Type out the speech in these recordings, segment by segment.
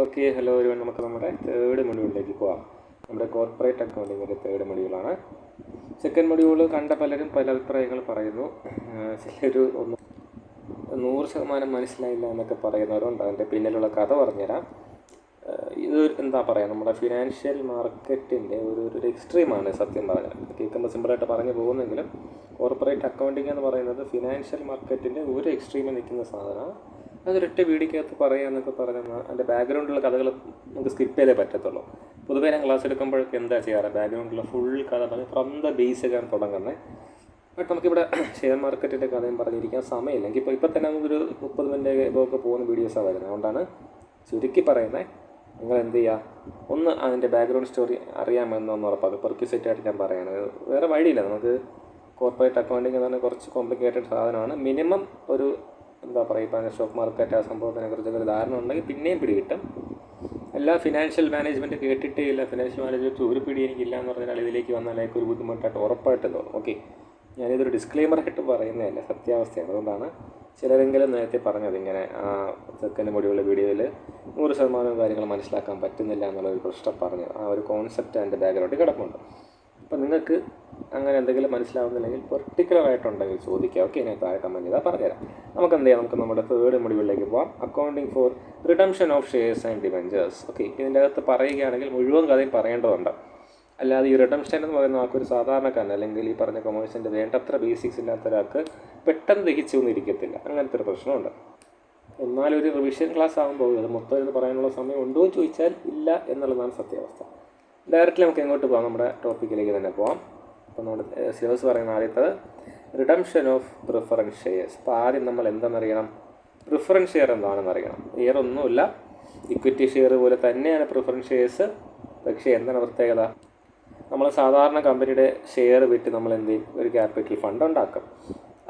Okay, hello ഒരു നമുക്ക് നമ്മുടെ തേർഡ് മൊഡ്യൂളിലേക്ക് പോകാം. നമ്മുടെ കോർപ്പറേറ്റ് അക്കൗണ്ടിങ്ങിൻ്റെ തേർഡ് മൊഡ്യൂളാണ്. സെക്കൻഡ് മൊഡ്യൂൾ കണ്ട പലരും പല അഭിപ്രായങ്ങൾ പറയുന്നു. ചിലർ 100% മനസ്സിലായില്ല എന്നൊക്കെ പറയുന്നവരുണ്ട്. അതിൻ്റെ പിന്നിലുള്ള കഥ പറഞ്ഞുതരാം. ഇത് എന്താ പറയുക, നമ്മുടെ ഫിനാൻഷ്യൽ മാർക്കറ്റിൻ്റെ ഒരു എക്സ്ട്രീമാണ് സത്യം പറഞ്ഞാൽ. കേൾക്കുമ്പോൾ സിമ്പിളായിട്ട് പറഞ്ഞു പോകുന്നെങ്കിലും കോർപ്പറേറ്റ് അക്കൗണ്ടിങ് എന്ന് പറയുന്നത് ഫിനാൻഷ്യൽ മാർക്കറ്റിൻ്റെ ഒരു എക്സ്ട്രീമിൽ നിൽക്കുന്ന സാധനമാണ്. അതൊരൊറ്റ വീഡിയോക്കകത്ത് പറയുക എന്നൊക്കെ പറഞ്ഞാൽ അതിൻ്റെ ബാക്ക്ഗ്രൗണ്ടിലുള്ള കഥകൾ നമുക്ക് സ്കിപ്പ് ചെയ്തേ പറ്റത്തുള്ളൂ. പൊതുവേ ഞാൻ ക്ലാസ് എടുക്കുമ്പോഴൊക്കെ എന്താ ചെയ്യാറ്, ബാക്ക്ഗ്രൗണ്ടിലുള്ള ഫുൾ കഥ പറഞ്ഞ് ഫ്രം ദ ബേസിക്കാണ് തുടങ്ങുന്നത്. ബട്ട് നമുക്കിവിടെ ഷെയർ മാർക്കറ്റിൻ്റെ കഥയും പറഞ്ഞിരിക്കാൻ സമയമില്ല. ഇപ്പോൾ തന്നെ നമുക്കൊരു 30 മിനിറ്റ് ഒക്കെ പോകുന്ന വീഡിയോസാണ് വരുന്നത്. അതുകൊണ്ടാണ് ചുരുക്കി പറയുന്നത്. നിങ്ങൾ എന്ത് ചെയ്യുക, ഒന്ന് അതിൻ്റെ ബാക്ക്ഗ്രൗണ്ട് സ്റ്റോറി അറിയാമെന്നൊന്ന് ഉറപ്പാക്കുക. പെർക്യൂസൈറ്റായിട്ട് ഞാൻ പറയുകയാണ്, വേറെ വഴിയില്ല. നമുക്ക് കോർപ്പറേറ്റ് അക്കൗണ്ടിങ് എന്ന് പറഞ്ഞാൽ കുറച്ച് കോംപ്ലിക്കേറ്റഡ് സാധനമാണ്. മിനിമം ഒരു എന്താ പറയുക, ഇപ്പോൾ സ്റ്റോക്ക് മാർക്കറ്റ് ആ സംഭവത്തിനെ കുറിച്ചൊക്കെ ഒരു ധാരണ ഉണ്ടെങ്കിൽ പിന്നെയും പിടികിട്ടും. എല്ലാ ഫിനാൻഷ്യൽ മാനേജ്മെൻറ്റ് കേട്ടിട്ടേ ഇല്ല, ഫിനാൻഷ്യൽ മാനേജ്മെൻറ്റ് ഒരു പിടി എനിക്കില്ല എന്ന് പറഞ്ഞാൽ ഇതിലേക്ക് വന്നാൽ എനിക്ക് ഒരു ബുദ്ധിമുട്ടായിട്ട് ഉറപ്പായിട്ട് തോന്നും. ഓക്കെ, ഞാനിതൊരു ഡിസ്ക്ലെയിമറായിട്ട് പറയുന്നതല്ല, സത്യാവസ്ഥയാണ്. അതുകൊണ്ടാണ് ചിലരെങ്കിലും നേരത്തെ പറഞ്ഞത് ഇങ്ങനെ സെക്കൻഡ് മൊഡ്യൂളിലെ വീഡിയോയിൽ 100% കാര്യങ്ങൾ മനസ്സിലാക്കാൻ പറ്റുന്നില്ല എന്നുള്ളൊരു പ്രശ്നം പറഞ്ഞത്. ആ ഒരു കോൺസെപ്റ്റ് അതിൻ്റെ ബാക്ക്ഗ്രൗണ്ടിൽ കിടപ്പുണ്ട്. അപ്പോൾ നിങ്ങൾക്ക് അങ്ങനെ എന്തെങ്കിലും മനസ്സിലാവുന്നില്ലെങ്കിൽ പെർട്ടിക്കുലറായിട്ടുണ്ടെങ്കിൽ ചോദിക്കുക. ഓക്കെ, ഞാൻ താഴെ കമൻറ്റ് ചെയ്താൽ പറഞ്ഞുതരാം. നമുക്ക് എന്ത് ചെയ്യാം, നമുക്ക് നമ്മുടെ തേർഡ് മൊഡ്യൂളിലേക്ക് പോകാം. Accounting for redemption of shares and debentures. Okay, ഇതിൻ്റെ അകത്ത് പറയുകയാണെങ്കിൽ മുഴുവൻ കഥയും പറയേണ്ടതുണ്ട്. അല്ലാതെ ഈ റിഡംഷൻ എന്ന് പറയുന്ന ആൾക്കൊരു സാധാരണക്കാരൻ അല്ലെങ്കിൽ ഈ പറഞ്ഞ കൊമേഴ്സിൻ്റെ വേണ്ടത്ര ബേസിക്സ് ഇല്ലാത്ത ഒരാൾക്ക് പെട്ടെന്ന് ദഹിച്ചൊന്നും ഇരിക്കത്തില്ല. അങ്ങനത്തെ ഒരു പ്രശ്നമുണ്ട്. എന്നാലൊരു റിവിഷൻ ക്ലാസ് ആകുമ്പോൾ അത് മൊത്തം എന്ന് പറയാനുള്ള സമയം ഉണ്ടോ എന്ന് ചോദിച്ചാൽ ഇല്ല എന്നുള്ളതാണ് സത്യാവസ്ഥ. ഡയറക്റ്റ്ലി നമുക്ക് എങ്ങോട്ട് പോകാം, നമ്മുടെ ടോപ്പിക്കിലേക്ക് തന്നെ പോകാം. അപ്പോൾ നമ്മുടെ സിലബസ് പറയുന്ന ആദ്യത്തത് റിഡംഷൻ ഓഫ് പ്രിഫറൻസ് ഷെയർസ്. അപ്പോൾ ആദ്യം നമ്മൾ എന്താണെന്നറിയണം, പ്രിഫറൻസ് ഷെയർ എന്താണെന്ന് അറിയണം. വേറൊന്നുമില്ല, ഇക്വിറ്റി ഷെയർ പോലെ തന്നെയാണ് പ്രിഫറൻസ് ഷെയർസ്. പക്ഷേ എന്താണ് പ്രത്യേകത, നമ്മൾ സാധാരണ കമ്പനിയുടെ ഷെയർ വിറ്റ് നമ്മൾ എന്ത് ചെയ്യും, ഒരു ക്യാപിറ്റൽ ഫണ്ട് ഉണ്ടാക്കും.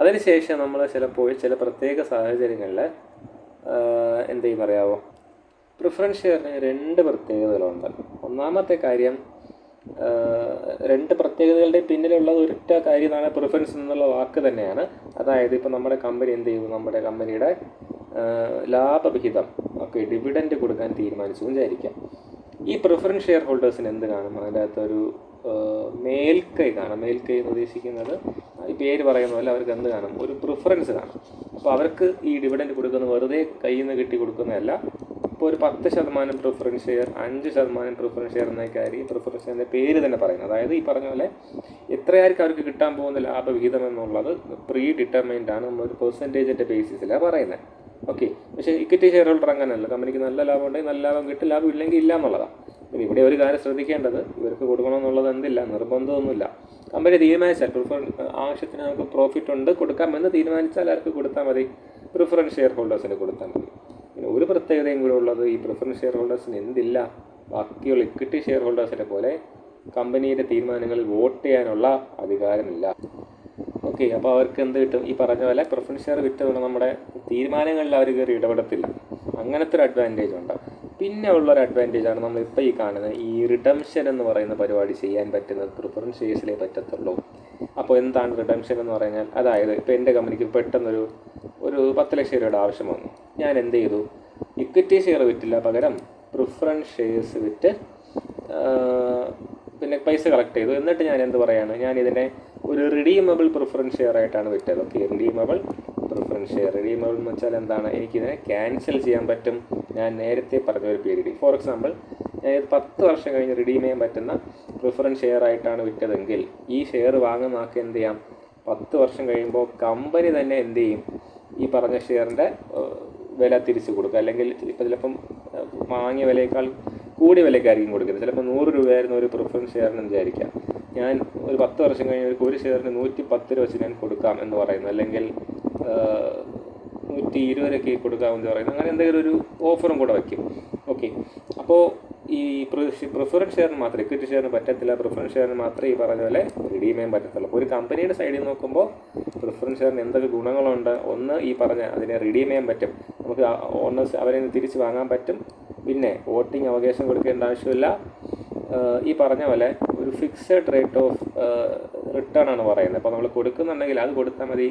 അതിനുശേഷം നമ്മൾ ചിലപ്പോൾ ചില പ്രത്യേക സാഹചര്യങ്ങളിൽ എന്ത് ചെയ്യും അറിയാവോ, പ്രിഫറൻസ് ഷെയറിന് 2 പ്രത്യേകതകളുണ്ട്. ഒന്നാമത്തെ കാര്യം, 2 പ്രത്യേകതകളുടെ പിന്നിലുള്ള ഒരൊറ്റ കാര്യമാണ് പ്രിഫറൻസ് എന്നുള്ള വാക്ക് തന്നെയാണ്. അതായത് ഇപ്പോൾ നമ്മുടെ കമ്പനി എന്ത് ചെയ്യും, നമ്മുടെ കമ്പനിയുടെ ലാഭവിഹിതം ഒക്കെ ഡിവിഡൻഡ് കൊടുക്കാൻ തീരുമാനിച്ചു വിചാരിക്കാം. ഈ പ്രിഫറൻസ് ഷെയർ ഹോൾഡേഴ്സിന് എന്ത് കാണും, അതിൻ്റെ അകത്തൊരു മേൽക്കൈ കാണും. മേൽക്കൈ എന്ന് ഉദ്ദേശിക്കുന്നത് ഈ പേര് പറയുന്ന പോലെ അവർക്ക് എന്ത് കാണും, ഒരു പ്രിഫറൻസ് കാണും. അപ്പോൾ അവർക്ക് ഈ ഡിവിഡൻഡ് കൊടുക്കുന്നത് വെറുതെ കയ്യിൽ നിന്ന് കിട്ടി കൊടുക്കുന്നതല്ല. ഇപ്പോൾ ഒരു 10% പ്രിഫറൻസ് ഷെയർ, 5% പ്രിഫറൻസ് ഷെയർ എന്നൊക്കെ ആയിരിക്കും പ്രിഫറൻസ് ഷെയറിൻ്റെ പേര് തന്നെ പറയുന്നത്. അതായത് ഈ പറഞ്ഞ പോലെ എത്രയായിരിക്കും അവർക്ക് കിട്ടാൻ പോകുന്ന ലാഭവിഹിതം എന്നുള്ളത് പ്രീ ഡിറ്റർമൈൻഡ് ആണ്, നമ്മളൊരു പെർസെൻറ്റേജിൻ്റെ ബേസിസിലാണ് പറയുന്നത്. ഓക്കെ, പക്ഷേ ഇക്വിറ്റി ഷെയർ ഹോൾഡർ അങ്ങനെയല്ല. കമ്പനിക്ക് നല്ല ലാഭം ഉണ്ടെങ്കിൽ നല്ല ലാഭം കിട്ടും, ലാഭം ഇല്ലെങ്കിൽ ഇല്ല എന്നുള്ളതാണ്. പിന്നെ ഇവിടെ ഒരു കാര്യം ശ്രദ്ധിക്കേണ്ടത്, ഇവർക്ക് കൊടുക്കണമെന്നുള്ളത് എന്തില്ല, നിർബന്ധമൊന്നുമില്ല. കമ്പനി തീരുമാനിച്ചാൽ ആവശ്യത്തിന് നമുക്ക് പ്രോഫിറ്റ് ഉണ്ട് കൊടുക്കാമെന്ന് തീരുമാനിച്ചാൽ ആർക്ക് കൊടുത്താൽ മതി, പ്രിഫറൻസ് ഷെയർ ഹോൾഡേഴ്സിന് കൊടുത്താൽ മതി. പിന്നെ ഒരു പ്രത്യേകതയും കൂടെ ഉള്ളത്, ഈ പ്രിഫറൻസ് ഷെയർ ഹോൾഡേഴ്സിന് എന്തില്ല, ബാക്കിയുള്ള ഇക്വിറ്റി ഷെയർ ഹോൾഡേഴ്സിനെ പോലെ കമ്പനിയുടെ തീരുമാനങ്ങളിൽ വോട്ട് ചെയ്യാനുള്ള അധികാരമില്ല. ഓക്കെ, അപ്പോൾ അവർക്ക് എന്ത് കിട്ടും, ഈ പറഞ്ഞ പോലെ പ്രിഫറൻസ് ഷെയർ വിറ്റുകൊണ്ട് നമ്മുടെ തീരുമാനങ്ങളിൽ അവർ കയറി ഇടപെടത്തില്ല. അങ്ങനത്തെ ഒരു അഡ്വാൻറ്റേജ് ഉണ്ട്. പിന്നെ ഉള്ളൊരു അഡ്വാൻറ്റേജാണ് നമ്മളിപ്പോൾ ഈ കാണുന്നത്, ഈ റിഡംഷൻ എന്ന് പറയുന്ന പരിപാടി ചെയ്യാൻ പറ്റുന്നത് പ്രിഫറൻസ് ഷെയർസിലേ പറ്റത്തുള്ളൂ. അപ്പോൾ എന്താണ് റിഡംഷൻ എന്ന് പറഞ്ഞാൽ, അതായത് ഇപ്പോൾ എൻ്റെ കമ്പനിക്ക് പെട്ടെന്നൊരു 10 ലക്ഷം രൂപയുടെ ആവശ്യം വന്നു. ഞാൻ എന്ത് ചെയ്തു, ഇക്വിറ്റി ഷെയർ വിറ്റില്ല, പകരം പ്രിഫറൻസ് ഷെയർസ് വിറ്റ് പിന്നെ പൈസ കളക്ട് ചെയ്തു. എന്നിട്ട് ഞാൻ എന്ത് പറയാണ്, ഞാനിതിനെ ഒരു റിഡീമബിൾ പ്രിഫറൻസ് ഷെയർ ആയിട്ടാണ് വിറ്റത്. Okay, redeemable preference share. Redeemable എന്ന് വെച്ചാൽ എന്താണ്, എനിക്കിതിനെ ക്യാൻസൽ ചെയ്യാൻ പറ്റും. ഞാൻ നേരത്തെ പറഞ്ഞ ഒരു പീരീഡ്, ഫോർ എക്സാമ്പിൾ ഞാൻ 10 വർഷം കഴിഞ്ഞ് റിഡീം ചെയ്യാൻ പറ്റുന്ന പ്രിഫറൻസ് ഷെയർ ആയിട്ടാണ് വിറ്റതെങ്കിൽ ഈ ഷെയർ വാങ്ങുന്ന ആൾക്ക് എന്ത് ചെയ്യാം, 10 വർഷം കഴിയുമ്പോൾ കമ്പനി തന്നെ എന്ത് ചെയ്യും, ഈ പറഞ്ഞ ഷെയറിൻ്റെ വില തിരിച്ചു കൊടുക്കുക. അല്ലെങ്കിൽ ഇപ്പോൾ ചിലപ്പം വാങ്ങിയ വിലയേക്കാൾ കൂടിയ വിലയ്ക്കായിരിക്കും കൊടുക്കുന്നത്. ചിലപ്പോൾ 100 രൂപയായിരുന്നു ഒരു പ്രിഫറൻസ് ഷെയറിന് വിചാരിക്കാം. ഞാൻ ഒരു 10 വർഷം കഴിഞ്ഞ് ഒരു ഷെയറിന് 110 രൂപ വെച്ച് ഞാൻ കൊടുക്കാം എന്ന് പറയുന്നു, അല്ലെങ്കിൽ 120 രൂപയ്ക്ക് കൊടുക്കാമെന്ന് പറയുന്നു. അങ്ങനെ എന്തെങ്കിലും ഒരു ഓഫറും കൂടെ വയ്ക്കും. ഓക്കെ, അപ്പോൾ ഈ പ്രിഫറൻസ് ഷെയറിന് മാത്രമേ, ഇക്വിറ്റി ഷെയറിന് പറ്റത്തില്ല, പ്രിഫറൻസ് ഷെയറിന് മാത്രമേ ഈ പറഞ്ഞ പോലെ റിഡീം ചെയ്യാൻ പറ്റത്തുള്ളൂ. അപ്പോൾ ഒരു കമ്പനിയുടെ സൈഡിൽ നോക്കുമ്പോൾ പ്രിഫറൻസ് ഷെയറിന് എന്തൊക്കെ ഗുണങ്ങളുണ്ട്, ഒന്ന് ഈ പറഞ്ഞ അതിനെ റിഡീം ചെയ്യാൻ പറ്റും, നമുക്ക് ഓണേഴ്സ് അവരെ തിരിച്ച് വാങ്ങാൻ പറ്റും. പിന്നെ വോട്ടിംഗ് അവകാശം കൊടുക്കേണ്ട ആവശ്യമില്ല. ഈ പറഞ്ഞ പോലെ ഒരു ഫിക്സഡ് റേറ്റ് ഓഫ് റിട്ടേൺ ആണ് പറയുന്നത്. അപ്പോൾ നമ്മൾ കൊടുക്കുന്നുണ്ടെങ്കിൽ അത് കൊടുത്താൽ മതി,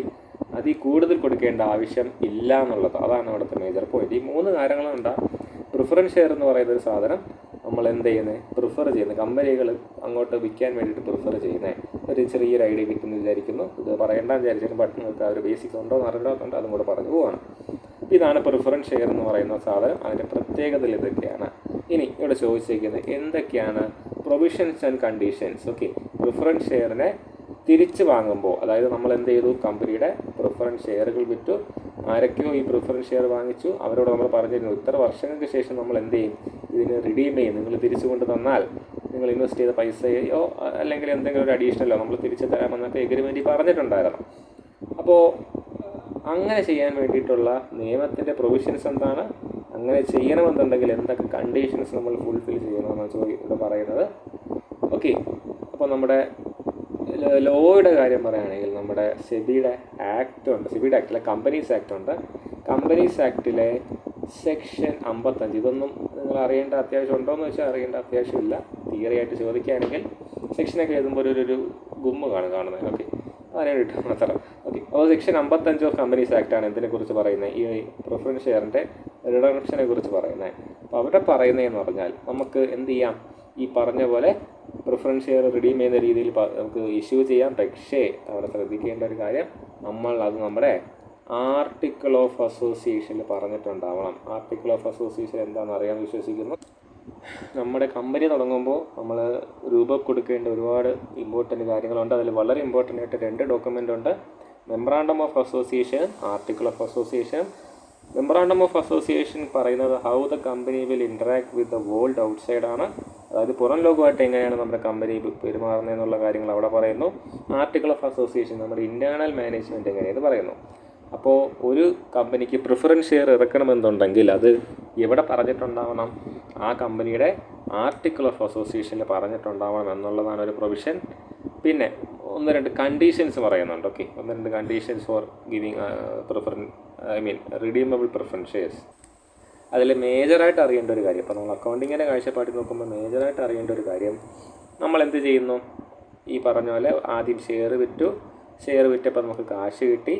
അതിൽ കൂടുതൽ കൊടുക്കേണ്ട ആവശ്യം ഇല്ല എന്നുള്ളത്. അതാണ് അവിടുത്തെ മേജർ പോയിന്റ്. ഈ 3 കാര്യങ്ങളുണ്ടാകും. പ്രിഫറൻസ് ഷെയർ എന്ന് പറയുന്ന ഒരു സാധനം നമ്മൾ എന്ത് ചെയ്യുന്നത്, പ്രിഫർ ചെയ്യുന്നത്, കമ്പനികൾ അങ്ങോട്ട് വിൽക്കാൻ വേണ്ടിയിട്ട് പ്രിഫർ ചെയ്യുന്നത്. ഒരു ചെറിയൊരു ഐഡിയ കിട്ടുമെന്ന് വിചാരിക്കുന്നു. ഇത് പറയേണ്ടെന്ന് വിചാരിച്ചാലും ബട്ട് നിങ്ങൾക്ക് ആ ഒരു ബേസിക് ഉണ്ടോ എന്ന് അറിയാത്തതുകൊണ്ട് അതും കൂടെ പറഞ്ഞു പോവാണ്. ഇതാണ് പ്രിഫറൻസ് ഷെയർ എന്ന് പറയുന്ന സാധനം. അതിൻ്റെ പ്രത്യേകതകൾ ഇതൊക്കെയാണ്. ഇനി ഇവിടെ ചോദിച്ചിരിക്കുന്നത് എന്തൊക്കെയാണ് provisions and conditions. Okay, preference ഷെയറിനെ തിരിച്ച് വാങ്ങുമ്പോൾ, അതായത് നമ്മൾ എന്ത് ചെയ്തു, കമ്പനിയുടെ പ്രിഫറൻസ് ഷെയറുകൾ വിറ്റു, ആരൊക്കെയോ ഈ പ്രിഫറൻസ് ഷെയർ വാങ്ങിച്ചു, അവരോട് നമ്മൾ പറഞ്ഞിരുന്നു ഇത്ര വർഷങ്ങൾക്ക് ശേഷം നമ്മൾ എന്ത് ചെയ്യും, ഇതിന് റിഡീം ചെയ്യും, നിങ്ങൾ തിരിച്ചു കൊണ്ട് തന്നാൽ നിങ്ങൾ ഇൻവെസ്റ്റ് ചെയ്ത പൈസയോ അല്ലെങ്കിൽ എന്തെങ്കിലും ഒരു അഡീഷണലോ നമ്മൾ തിരിച്ചു തരാമെന്നൊക്കെ എഗ്രിമെൻറ്റിൽ പറഞ്ഞിട്ടുണ്ടായിരുന്നു. അപ്പോൾ അങ്ങനെ ചെയ്യാൻ വേണ്ടിയിട്ടുള്ള നിയമത്തിൻ്റെ പ്രൊവിഷൻസ് എന്താണ്, അങ്ങനെ ചെയ്യണമെന്നുണ്ടെങ്കിൽ എന്തൊക്കെ കണ്ടീഷൻസ് നമ്മൾ ഫുൾഫിൽ ചെയ്യണമെന്നാണ് ഇവിടെ പറയുന്നത്. ഓക്കെ, അപ്പോൾ നമ്മുടെ ലോയുടെ കാര്യം പറയുകയാണെങ്കിൽ നമ്മുടെ സെബിയുടെ ആക്ട് ഉണ്ട്, സെബിയുടെ ആക്ടിലെ കമ്പനീസ് ആക്ട് ഉണ്ട്. കമ്പനീസ് ആക്ടിലെ സെക്ഷൻ 55, ഇതൊന്നും നിങ്ങൾ അറിയേണ്ട അത്യാവശ്യം ഉണ്ടോയെന്ന് വെച്ചാൽ അറിയേണ്ട അത്യാവശ്യമില്ല. തിയറി ആയിട്ട് ചോദിക്കുകയാണെങ്കിൽ സെക്ഷനൊക്കെ എഴുതുമ്പോൾ ഒരു ഗുമ്മ് കാണുന്നത്. ഓക്കെ, അതിനെ കിട്ടും മാത്രം. ഓക്കെ, അപ്പോൾ സെക്ഷൻ 55 ഓഫ് കമ്പനീസ് ആക്റ്റാണ് എന്തിനെക്കുറിച്ച് പറയുന്നത്, ഈ പ്രിഫറൻസ് ഷെയറിൻ്റെ റിഡംഷനെ കുറിച്ച് പറയുന്നത്. അപ്പോൾ അവിടെ പറയുന്നതെന്ന് പറഞ്ഞാൽ നമുക്ക് എന്ത് ചെയ്യാം, ഈ പറഞ്ഞ പോലെ പ്രിഫറൻസ് ഷെയർ റിഡീം ചെയ്യുന്ന രീതിയിൽ നമുക്ക് ഇഷ്യൂ ചെയ്യാം. പക്ഷേ അവിടെ ശ്രദ്ധിക്കേണ്ട ഒരു കാര്യം, അത് നമ്മുടെ ആർട്ടിക്കിൾ ഓഫ് അസോസിയേഷനിൽ പറഞ്ഞിട്ടുണ്ടാവണം. ആർട്ടിക്കിൾ ഓഫ് അസോസിയേഷൻ എന്താണെന്ന് അറിയാമെന്ന് വിശ്വസിക്കുന്നു. നമ്മുടെ കമ്പനി തുടങ്ങുമ്പോൾ നമ്മൾ രൂപ കൊടുക്കേണ്ട ഒരുപാട് ഇമ്പോർട്ടൻറ്റ് കാര്യങ്ങളുണ്ട്. അതിൽ വളരെ ഇമ്പോർട്ടൻ്റ് ആയിട്ട് 2 ഡോക്യുമെൻ്റ് ഉണ്ട്. Memorandum of association, article of association. Memorandum of association പറയുന്നത് how the company will interact with the world outside ആണ്, അതായത് പുറം ലോകമായിട്ട് എങ്ങനെയാണ് നമ്മുടെ കമ്പനി പെരുമാറുന്നതെന്നുള്ള കാര്യങ്ങൾ അവിടെ പറയുന്നു. ആർട്ടിക്കിൾ ഓഫ് അസോസിയേഷൻ നമ്മുടെ ഇൻറ്റേർണൽ മാനേജ്മെൻറ്റ് എങ്ങനെയെന്ന് പറയുന്നു. അപ്പോൾ ഒരു കമ്പനിക്ക് പ്രിഫറൻസ് ഷെയർ ഇറക്കണമെന്നുണ്ടെങ്കിൽ അത് എവിടെ പറഞ്ഞിട്ടുണ്ടാവണം, ആ കമ്പനിയുടെ ആർട്ടിക്കിൾ ഓഫ് അസോസിയേഷനിൽ പറഞ്ഞിട്ടുണ്ടാവണം എന്നുള്ളതാണ് ഒരു പ്രൊവിഷൻ. പിന്നെ 1-2 കണ്ടീഷൻസ് പറയുന്നുണ്ട്. Okay, 1-2 conditions for giving redeemable preference shares. അതിൽ മേജറായിട്ട് അറിയേണ്ട ഒരു കാര്യം, അപ്പോൾ നമ്മൾ അക്കൗണ്ടിങ്ങിൻ്റെ കാഴ്ചപ്പാടിൽ നോക്കുമ്പോൾ മേജറായിട്ട് അറിയേണ്ട ഒരു കാര്യം, നമ്മൾ എന്ത് ചെയ്യുന്നു, ഈ പറഞ്ഞ പോലെ ആദ്യം ഷെയർ വിറ്റപ്പോൾ നമുക്ക് കാശ് കിട്ടി,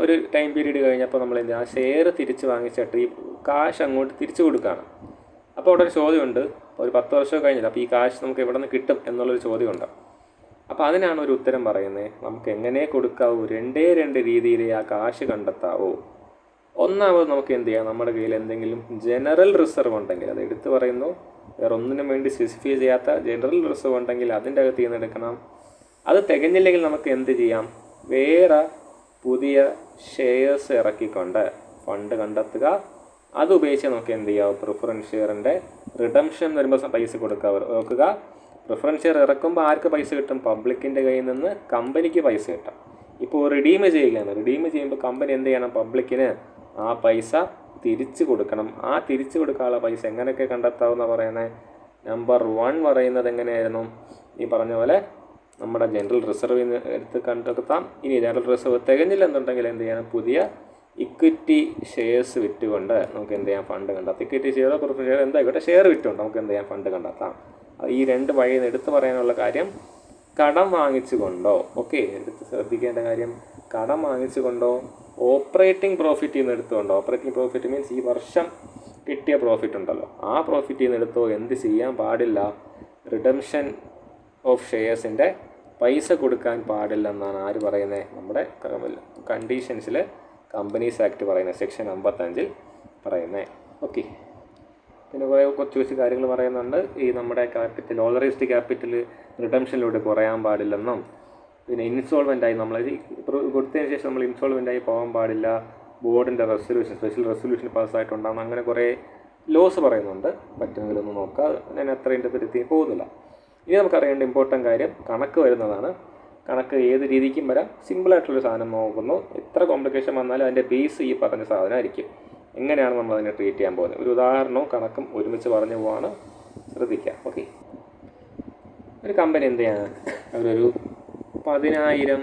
ഒരു ടൈം പീരീഡ് കഴിഞ്ഞപ്പോൾ നമ്മൾ എന്ത്, ആ ഷെയർ തിരിച്ച് വാങ്ങിച്ചിട്ട് ഈ കാശ് അങ്ങോട്ട് തിരിച്ചു കൊടുക്കുകയാണ്. അപ്പോൾ അവിടെ ഒരു ചോദ്യമുണ്ട്, ഒരു 10 വർഷം കഴിഞ്ഞില്ല, അപ്പോൾ ഈ കാശ് നമുക്ക് എവിടെ നിന്ന് കിട്ടും എന്നുള്ളൊരു ചോദ്യമുണ്ട്. അപ്പോൾ അതിനാണ് ഒരു ഉത്തരം പറയുന്നത്, നമുക്ക് എങ്ങനെ കൊടുക്കാവൂ, 2 രീതിയിൽ ആ കാശ് കണ്ടെത്താവൂ. ഒന്നാമത് നമുക്ക് എന്ത് ചെയ്യാം, നമ്മുടെ കയ്യിൽ എന്തെങ്കിലും ജനറൽ റിസർവ് ഉണ്ടെങ്കിൽ, അത് എടുത്തു പറയുന്നു, വേറെ ഒന്നിനും വേണ്ടി സ്പെസിഫൈ ചെയ്യാത്ത ജനറൽ റിസർവ് ഉണ്ടെങ്കിൽ അതിൻ്റെ അകത്ത് നിന്ന് എടുക്കണം. അത് തികഞ്ഞില്ലെങ്കിൽ നമുക്ക് എന്ത് ചെയ്യാം, വേറെ പുതിയ ഷെയർസ് ഇറക്കിക്കൊണ്ട് ഫണ്ട് കണ്ടെത്തുക. അത് ഉപയോഗിച്ച് നമുക്ക് എന്ത് ചെയ്യാം, പ്രിഫറൻസ് ഷെയറിൻ്റെ റിഡംഷൻ വരുമ്പോൾ പൈസ വെക്കുക. പ്രിഫറൻസ് ഷെയർ ഇറക്കുമ്പോൾ ആർക്ക് പൈസ കിട്ടും, പബ്ലിക്കിൻ്റെ കയ്യിൽ നിന്ന് കമ്പനിക്ക് പൈസ കിട്ടും. ഇപ്പോൾ റിഡീം ചെയ്യുകയാണ്, റിഡീം ചെയ്യുമ്പോൾ കമ്പനി എന്ത് ചെയ്യണം, പബ്ലിക്കിന് ആ പൈസ തിരിച്ചു കൊടുക്കണം. ആ തിരിച്ചു കൊടുക്കാനുള്ള പൈസ എങ്ങനെയൊക്കെ കണ്ടെത്താവുന്ന പറയുന്നത്, നമ്പർ 1 പറയുന്നത് എങ്ങനെയായിരുന്നു, ഈ പറഞ്ഞ പോലെ നമ്മുടെ ജനറൽ റിസർവിൽ നിന്ന് എടുത്ത് കണ്ടെത്താം. ഇനി ജനറൽ റിസർവ് തികഞ്ഞില്ല എന്നുണ്ടെങ്കിൽ എന്ത് ചെയ്യണം, പുതിയ ഇക്വിറ്റി ഷെയർസ് വിറ്റുകൊണ്ട് നമുക്ക് എന്ത് ചെയ്യാം, ഫണ്ട് കണ്ടെത്താം. ഇക്വിറ്റി ഷെയറോ പ്രിഫറൻസ് ഷെയർ എന്തായിക്കോട്ടെ, ഷെയർ വിറ്റുകൊണ്ട് നമുക്ക് എന്ത് ചെയ്യാം, ഫണ്ട് കണ്ടെത്താം. ഈ 2 വഴിയിൽ നിന്ന് എടുത്ത് പറയാനുള്ള കാര്യം, കടം വാങ്ങിച്ചുകൊണ്ടോ, ഓക്കെ, എടുത്ത് ശ്രദ്ധിക്കേണ്ട കാര്യം, കടം വാങ്ങിച്ചുകൊണ്ടോ ഓപ്പറേറ്റിംഗ് പ്രോഫിറ്റിൽ നിന്ന് എടുത്തുകൊണ്ടോ, ഓപ്പറേറ്റിംഗ് പ്രോഫിറ്റ് മീൻസ് ഈ വർഷം കിട്ടിയ പ്രോഫിറ്റ് ഉണ്ടല്ലോ, ആ പ്രോഫിറ്റിൽ നിന്ന് എടുത്തോ എന്ത് ചെയ്യാൻ പാടില്ല, റിഡംഷൻ ഓഫ് ഷെയർസിൻ്റെ പൈസ കൊടുക്കാൻ പാടില്ലെന്നാണ് ആര് പറയുന്നത്, നമ്മുടെ കണ്ടീഷൻസിൽ കമ്പനീസ് ആക്ട് പറയുന്നത്, സെക്ഷൻ 55 പറയുന്നത്. ഓക്കെ, പിന്നെ കുറച്ച് കാര്യങ്ങൾ പറയുന്നുണ്ട്. ഈ നമ്മുടെ ക്യാപിറ്റൽ, ഓതറൈസ്ഡ് ക്യാപിറ്റൽ റിഡംഷനിലൂടെ കുറയാൻ പാടില്ലെന്നും, പിന്നെ ഇൻസോൾവെൻ്റായി നമ്മൾ കൊടുത്തതിന് ശേഷം നമ്മൾ ഇൻസോൾവെൻ്റായി പോകാൻ പാടില്ല, ബോർഡിൻ്റെ റെസൊല്യൂഷൻ, സ്പെഷ്യൽ റെസൊല്യൂഷൻ പാസ്സായിട്ടുണ്ടാകും, അങ്ങനെ കുറേ ലോസ് പറയുന്നുണ്ട്. പറ്റുമെങ്കിലൊന്ന് നോക്കുക, ഞാൻ അത്രയും തിരുത്തി പോകുന്നില്ല. ഇനി നമുക്കറിയേണ്ട ഇമ്പോർട്ടൻ്റ് കാര്യം കണക്ക് വരുന്നതാണ്. കണക്ക് ഏത് രീതിക്കും വരാം, സിമ്പിളായിട്ടുള്ളൊരു സാധനം നോക്കുന്നു, എത്ര കോംപ്ലിക്കേഷൻ വന്നാലും അതിൻ്റെ ബേസ് ഈ പറഞ്ഞ സാധനമായിരിക്കും. എങ്ങനെയാണ് നമ്മൾ അതിനെ ട്രീറ്റ് ചെയ്യാൻ പോകുന്നത്, ഒരു ഉദാഹരണവും കണക്കും ഒരുമിച്ച് പറഞ്ഞു പോവാണ്, ശ്രദ്ധിക്കുക. ഓക്കെ, ഒരു കമ്പനി എന്ത് ചെയ്യാണ്, അവരൊരു 10,000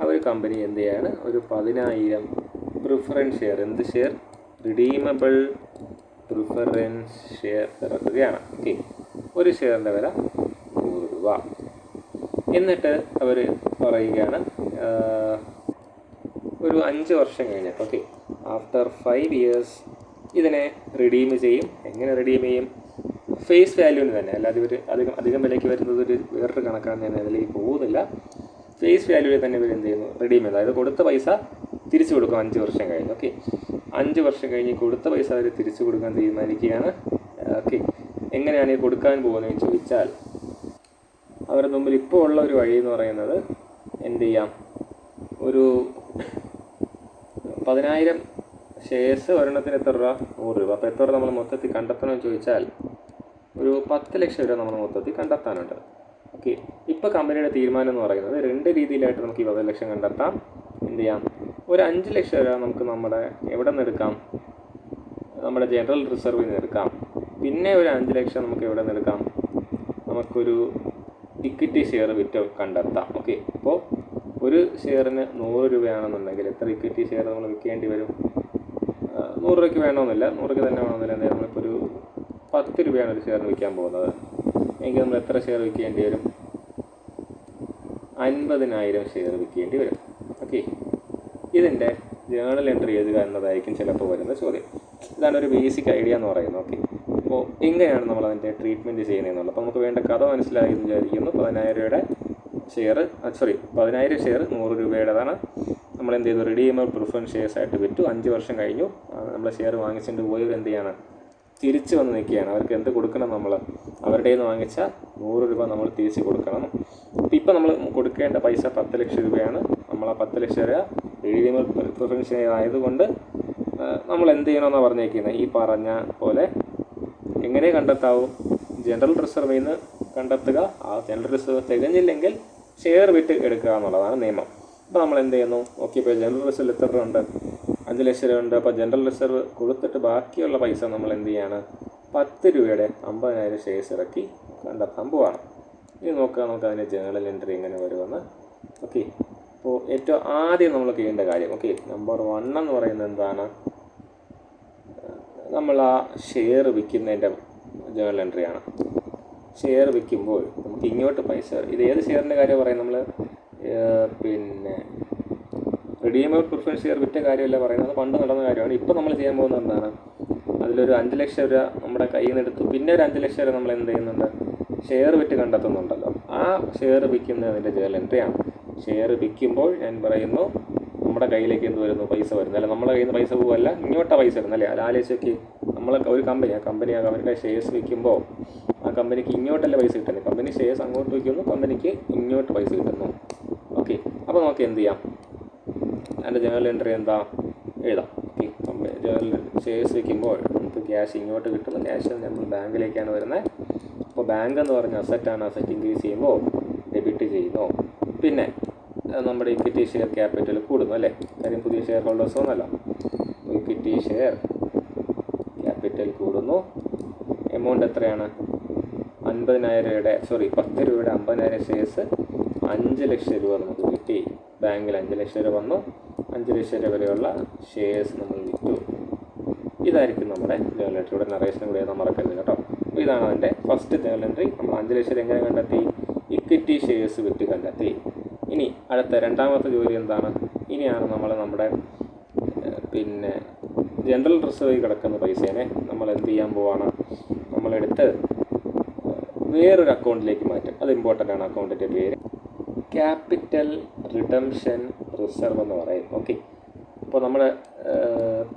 ഒരു കമ്പനി എന്ത് ചെയ്യാണ്, ഒരു 10,000 പ്രിഫറൻസ് ഷെയർ, എന്ത് ഷെയർ, റിഡീമബിൾ പ്രിഫറൻസ് ഷെയർ ഇറക്കുകയാണ്. ഓക്കെ, ഒരു ഷെയറിൻ്റെ വില 100 രൂപ. എന്നിട്ട് അവർ പറയുകയാണ് ഒരു 5 വർഷം കഴിഞ്ഞിട്ട്, ഓക്കെ, ആഫ്റ്റർ 5 ഇയേഴ്സ് ഇതിനെ റിഡീം ചെയ്യും. എങ്ങനെ റിഡീം ചെയ്യും? ഫേസ് വാല്യൂവിന് തന്നെ, അല്ലാതെ ഇവർ അധികം വിലയ്ക്ക് വരുന്നത് വേറൊരു കണക്കാണ്, ഞാൻ അതിലേക്ക് പോകുന്നില്ല. ഫേസ് വാല്യൂവിൽ തന്നെ ഇവർ എന്ത് ചെയ്യുന്നു? റിഡീം ചെയ്യുന്നു. അതായത് കൊടുത്ത പൈസ തിരിച്ചു കൊടുക്കും 5 വർഷം കഴിഞ്ഞ്. ഓക്കെ, 5 വർഷം കഴിഞ്ഞ് കൊടുത്ത പൈസ അവർ തിരിച്ചു കൊടുക്കാൻ തീരുമാനിക്കുകയാണ്. ഓക്കെ, എങ്ങനെയാണ് ഈ കൊടുക്കാൻ പോകുന്നതെന്ന് ചോദിച്ചാൽ, അവരുടെ മുമ്പിൽ ഇപ്പോൾ ഉള്ള ഒരു വഴി എന്ന് പറയുന്നത് എന്ത് ചെയ്യാം, ഒരു 10,000 ഷെയർസ് ഒരെണ്ണത്തിന് എത്ര രൂപ? 100 രൂപ. അപ്പോൾ എത്ര രൂപ നമ്മൾ മൊത്തത്തിൽ കണ്ടെത്തണമെന്ന് ചോദിച്ചാൽ ഒരു 10 ലക്ഷം രൂപ നമ്മൾ മൊത്തത്തിൽ കണ്ടെത്താനുണ്ട്. ഓക്കെ, ഇപ്പോൾ കമ്പനിയുടെ തീരുമാനം എന്ന് പറയുന്നത് 2 രീതിയിലായിട്ട് നമുക്ക് ഈ 10 ലക്ഷം കണ്ടെത്താം. എന്ത് ചെയ്യാം, ഒരു 5 ലക്ഷം രൂപ നമുക്ക് നമ്മുടെ എവിടെ നിന്ന് എടുക്കാം? നമ്മുടെ ജനറൽ റിസർവിൽ നിന്ന് എടുക്കാം. പിന്നെ ഒരു 5 ലക്ഷം നമുക്ക് എവിടെ നിന്ന് എടുക്കാം? നമുക്കൊരു ഇക്വിറ്റി ഷെയർ വിറ്റ് കണ്ടെത്താം. ഓക്കെ, അപ്പോൾ ഒരു ഷെയറിന് 100 രൂപയാണെന്നുണ്ടെങ്കിൽ എത്ര ഇക്വിറ്റി ഷെയർ നമ്മൾ വിൽക്കേണ്ടി വരും? 100 രൂപയ്ക്ക് വേണമെന്നില്ല, 100 രൂപയ്ക്ക് തന്നെ വേണമെന്നില്ല. എന്തായാലും നമ്മളിപ്പോൾ ഒരു 10 രൂപയാണ് ഒരു ഷെയറിന് വിൽക്കാൻ പോകുന്നത് എങ്കിൽ നമ്മൾ എത്ര ഷെയർ വിൽക്കേണ്ടി വരും? 50,000 ഷെയർ വിൽക്കേണ്ടി വരും. ഓക്കെ, ഇതിൻ്റെ ജേണൽ എൻട്രി എഴുതുക എന്നതായിരിക്കും ചിലപ്പോൾ വരുന്ന ചോദ്യം. ഇതാണ് ഒരു ബേസിക് ഐഡിയ എന്ന് പറയുന്നത്. ഓക്കെ, അപ്പോൾ എങ്ങനെയാണ് നമ്മൾ അതിൻ്റെ ട്രീറ്റ്മെൻറ്റ് ചെയ്യുന്നതെന്നുള്ളത് അപ്പോൾ നമുക്ക് വേണ്ട കഥ മനസ്സിലായി എന്ന് വിചാരിക്കുന്നു. 10,000 രൂപയുടെ ഷെയർ 10,000 ഷെയർ 100 രൂപയുടേതാണ്. നമ്മൾ എന്ത് ചെയ്തു? റിഡീമബിൾ പ്രിഫറൻസ് ഷെയർസ് ആയിട്ട് വിറ്റു. 5 വർഷം കഴിഞ്ഞു. നമ്മൾ ഷെയർ വാങ്ങിച്ചിട്ട് പോയവർ എന്ത് ചെയ്യാണ്? തിരിച്ചു വന്ന് നിൽക്കുകയാണ്. അവർക്ക് എന്ത് കൊടുക്കണം? നമ്മൾ അവരുടെ നിന്ന് വാങ്ങിച്ച 100 രൂപ നമ്മൾ തിരിച്ച് കൊടുക്കണം. ഇപ്പം നമ്മൾ കൊടുക്കേണ്ട പൈസ 10 ലക്ഷം രൂപയാണ്. നമ്മൾ ആ 10 ലക്ഷം രൂപ റിഡീമബിൾ പ്രിഫറൻസ് ഷെയർ ആയതുകൊണ്ട് നമ്മൾ എന്ത് ചെയ്യണമെന്നാണ് പറഞ്ഞേക്കുന്നത്? ഈ പറഞ്ഞ പോലെ എങ്ങനെ കണ്ടെത്താവും? ജനറൽ റിസർവിൽ നിന്ന് കണ്ടെത്തുക. ആ ജനറൽ റിസർവ് തികഞ്ഞില്ലെങ്കിൽ ഷെയർ വിറ്റ് എടുക്കുക എന്നുള്ളതാണ് നിയമം. അപ്പോൾ നമ്മൾ എന്ത് ചെയ്യുന്നു? ഓക്കെ, ഇപ്പോൾ ജനറൽ റിസർവിൽ എത്ര രൂപ ഉണ്ട്? 5 ലക്ഷം രൂപ ഉണ്ട്. അപ്പോൾ ജനറൽ റിസർവ് കൊടുത്തിട്ട് ബാക്കിയുള്ള പൈസ നമ്മൾ എന്ത് ചെയ്യാണ്? 10 രൂപയുടെ 50,000 ഷെയർസ് ഇറക്കി കണ്ടെത്താൻ പോവാണ്. ഇനി നോക്കുക നമുക്ക് അതിൻ്റെ ജേണൽ എൻട്രി എങ്ങനെ വരുമെന്ന്. ഓക്കെ, അപ്പോൾ ഏറ്റവും ആദ്യം നമ്മൾ ചെയ്യേണ്ട കാര്യം, ഓക്കെ, നമ്പർ 1 എന്ന് പറയുന്നത് എന്താണ്? നമ്മൾ ആ ഷെയർ വിൽക്കുന്നതിൻ്റെ ജേണൽ എൻട്രിയാണ്. ഷെയർ വിൽക്കുമ്പോൾ നമുക്ക് ഇങ്ങോട്ട് പൈസ, ഇത് ഏത് ഷെയറിൻ്റെ കാര്യം പറയും നമ്മൾ? പിന്നെ റിഡീമബിൾ പ്രിഫറൻസ് ഷെയർ വിറ്റ കാര്യമല്ല പറയുന്നത്, പണ്ട് നടന്ന കാര്യമാണ്. ഇപ്പോൾ നമ്മൾ ചെയ്യാൻ പോകുന്നത് എന്താണ്? അതിലൊരു 5 ലക്ഷം രൂപ നമ്മുടെ കയ്യിൽ നിന്ന് എടുത്തു. പിന്നെ ഒരു 5 ലക്ഷം രൂപ നമ്മൾ എന്ത് ചെയ്യുന്നുണ്ട്? ഷെയർ വിറ്റ് കണ്ടെത്തുന്നുണ്ടല്ലോ. ആ ഷെയർ വിൽക്കുന്നതിൻ്റെ ജേണൽ എൻട്രിയാണ്. ഷെയർ വിൽക്കുമ്പോൾ ഞാൻ പറയുന്നു നമ്മുടെ കയ്യിലേക്ക് എന്ത് വരുന്നു? പൈസ വരുന്നു. അല്ല, നമ്മളെ കയ്യിൽ നിന്ന് പൈസ പോകുമല്ല, ഇങ്ങോട്ടാണ് പൈസ വരുന്നത്. അല്ലേ, അത് ആലോചിച്ച് നമ്മൾ ഒരു കമ്പനിയുടെ ഷെയർസ് വിൽക്കുമ്പോൾ ആ കമ്പനിക്ക് ഇങ്ങോട്ടല്ല പൈസ കിട്ടുന്നത്. കമ്പനി ഷെയർസ് അങ്ങോട്ട് വിൽക്കുന്നു, കമ്പനിക്ക് ഇങ്ങോട്ട് പൈസ കിട്ടുന്നു. ഓക്കെ, അപ്പോൾ നമുക്ക് എന്ത് ചെയ്യാം? അതിൻ്റെ ജേണൽ എൻട്രി എന്താ? എഴുതാം. ഓക്കെ, ജേണൽ ഷെയർസ് വിൽക്കുമ്പോൾ നമുക്ക് ക്യാഷ് ഇങ്ങോട്ട് കിട്ടുന്നു. ക്യാഷ് നമ്മൾ ബാങ്കിലേക്കാണ് വരുന്നത്. അപ്പോൾ ബാങ്ക് എന്ന് പറഞ്ഞ അസറ്റാണ്. അസറ്റ് ഇൻക്രീസ് ചെയ്യുമ്പോൾ ഡെബിറ്റ് ചെയ്യുന്നു. പിന്നെ നമ്മുടെ ഇക്വിറ്റി ഷെയർ ക്യാപിറ്റൽ കൂടുന്നു. അല്ലേ, കാര്യം പുതിയ ഷെയർ ഹോൾഡേഴ്സ് ഒന്നല്ല. ഇക്വിറ്റി ഷെയർ ക്യാപിറ്റൽ കൂടുന്നു. എമൗണ്ട് എത്രയാണ്? 10 രൂപയുടെ 50,000 ഷെയർസ് 5 ലക്ഷം രൂപ നമുക്ക് കിട്ടി. ബാങ്കിൽ 5 ലക്ഷം രൂപ വന്നു. 5 ലക്ഷം രൂപ വരെയുള്ള ഷെയർസ് നമ്മൾ വിറ്റു. ഇതായിരിക്കും നമ്മുടെ ജേണൽ എൻട്രി. ഇവിടെ നറേഷനും കൂടി എഴുതാൻ മറക്കരുത് കേട്ടോ. അപ്പോൾ ഇതാണ് അതിൻ്റെ ഫസ്റ്റ് ജേണൽ എൻട്രി. നമ്മൾ 5 ലക്ഷം രൂപ എങ്ങനെ കണ്ടെത്തി? ഇക്വിറ്റി ഷെയർസ് വിറ്റ് കണ്ടെത്തി. ഇനി അടുത്ത രണ്ടാമത്തെ ജോലി എന്താണ്? ഇനിയാണ് നമ്മുടെ പിന്നെ ജനറൽ റിസർവിൽ കിടക്കുന്ന പൈസേനെ നമ്മൾ എന്ത് ചെയ്യാൻ പോവാണ്? നമ്മളെടുത്ത് വേറൊരു അക്കൗണ്ടിലേക്ക് മാറ്റും. അത് ഇമ്പോർട്ടൻ്റ് ആണ്. അക്കൗണ്ടിൻ്റെ പേര് ക്യാപിറ്റൽ റിഡംഷൻ റിസർവ് എന്ന് പറയും. ഓക്കെ, അപ്പോൾ നമ്മൾ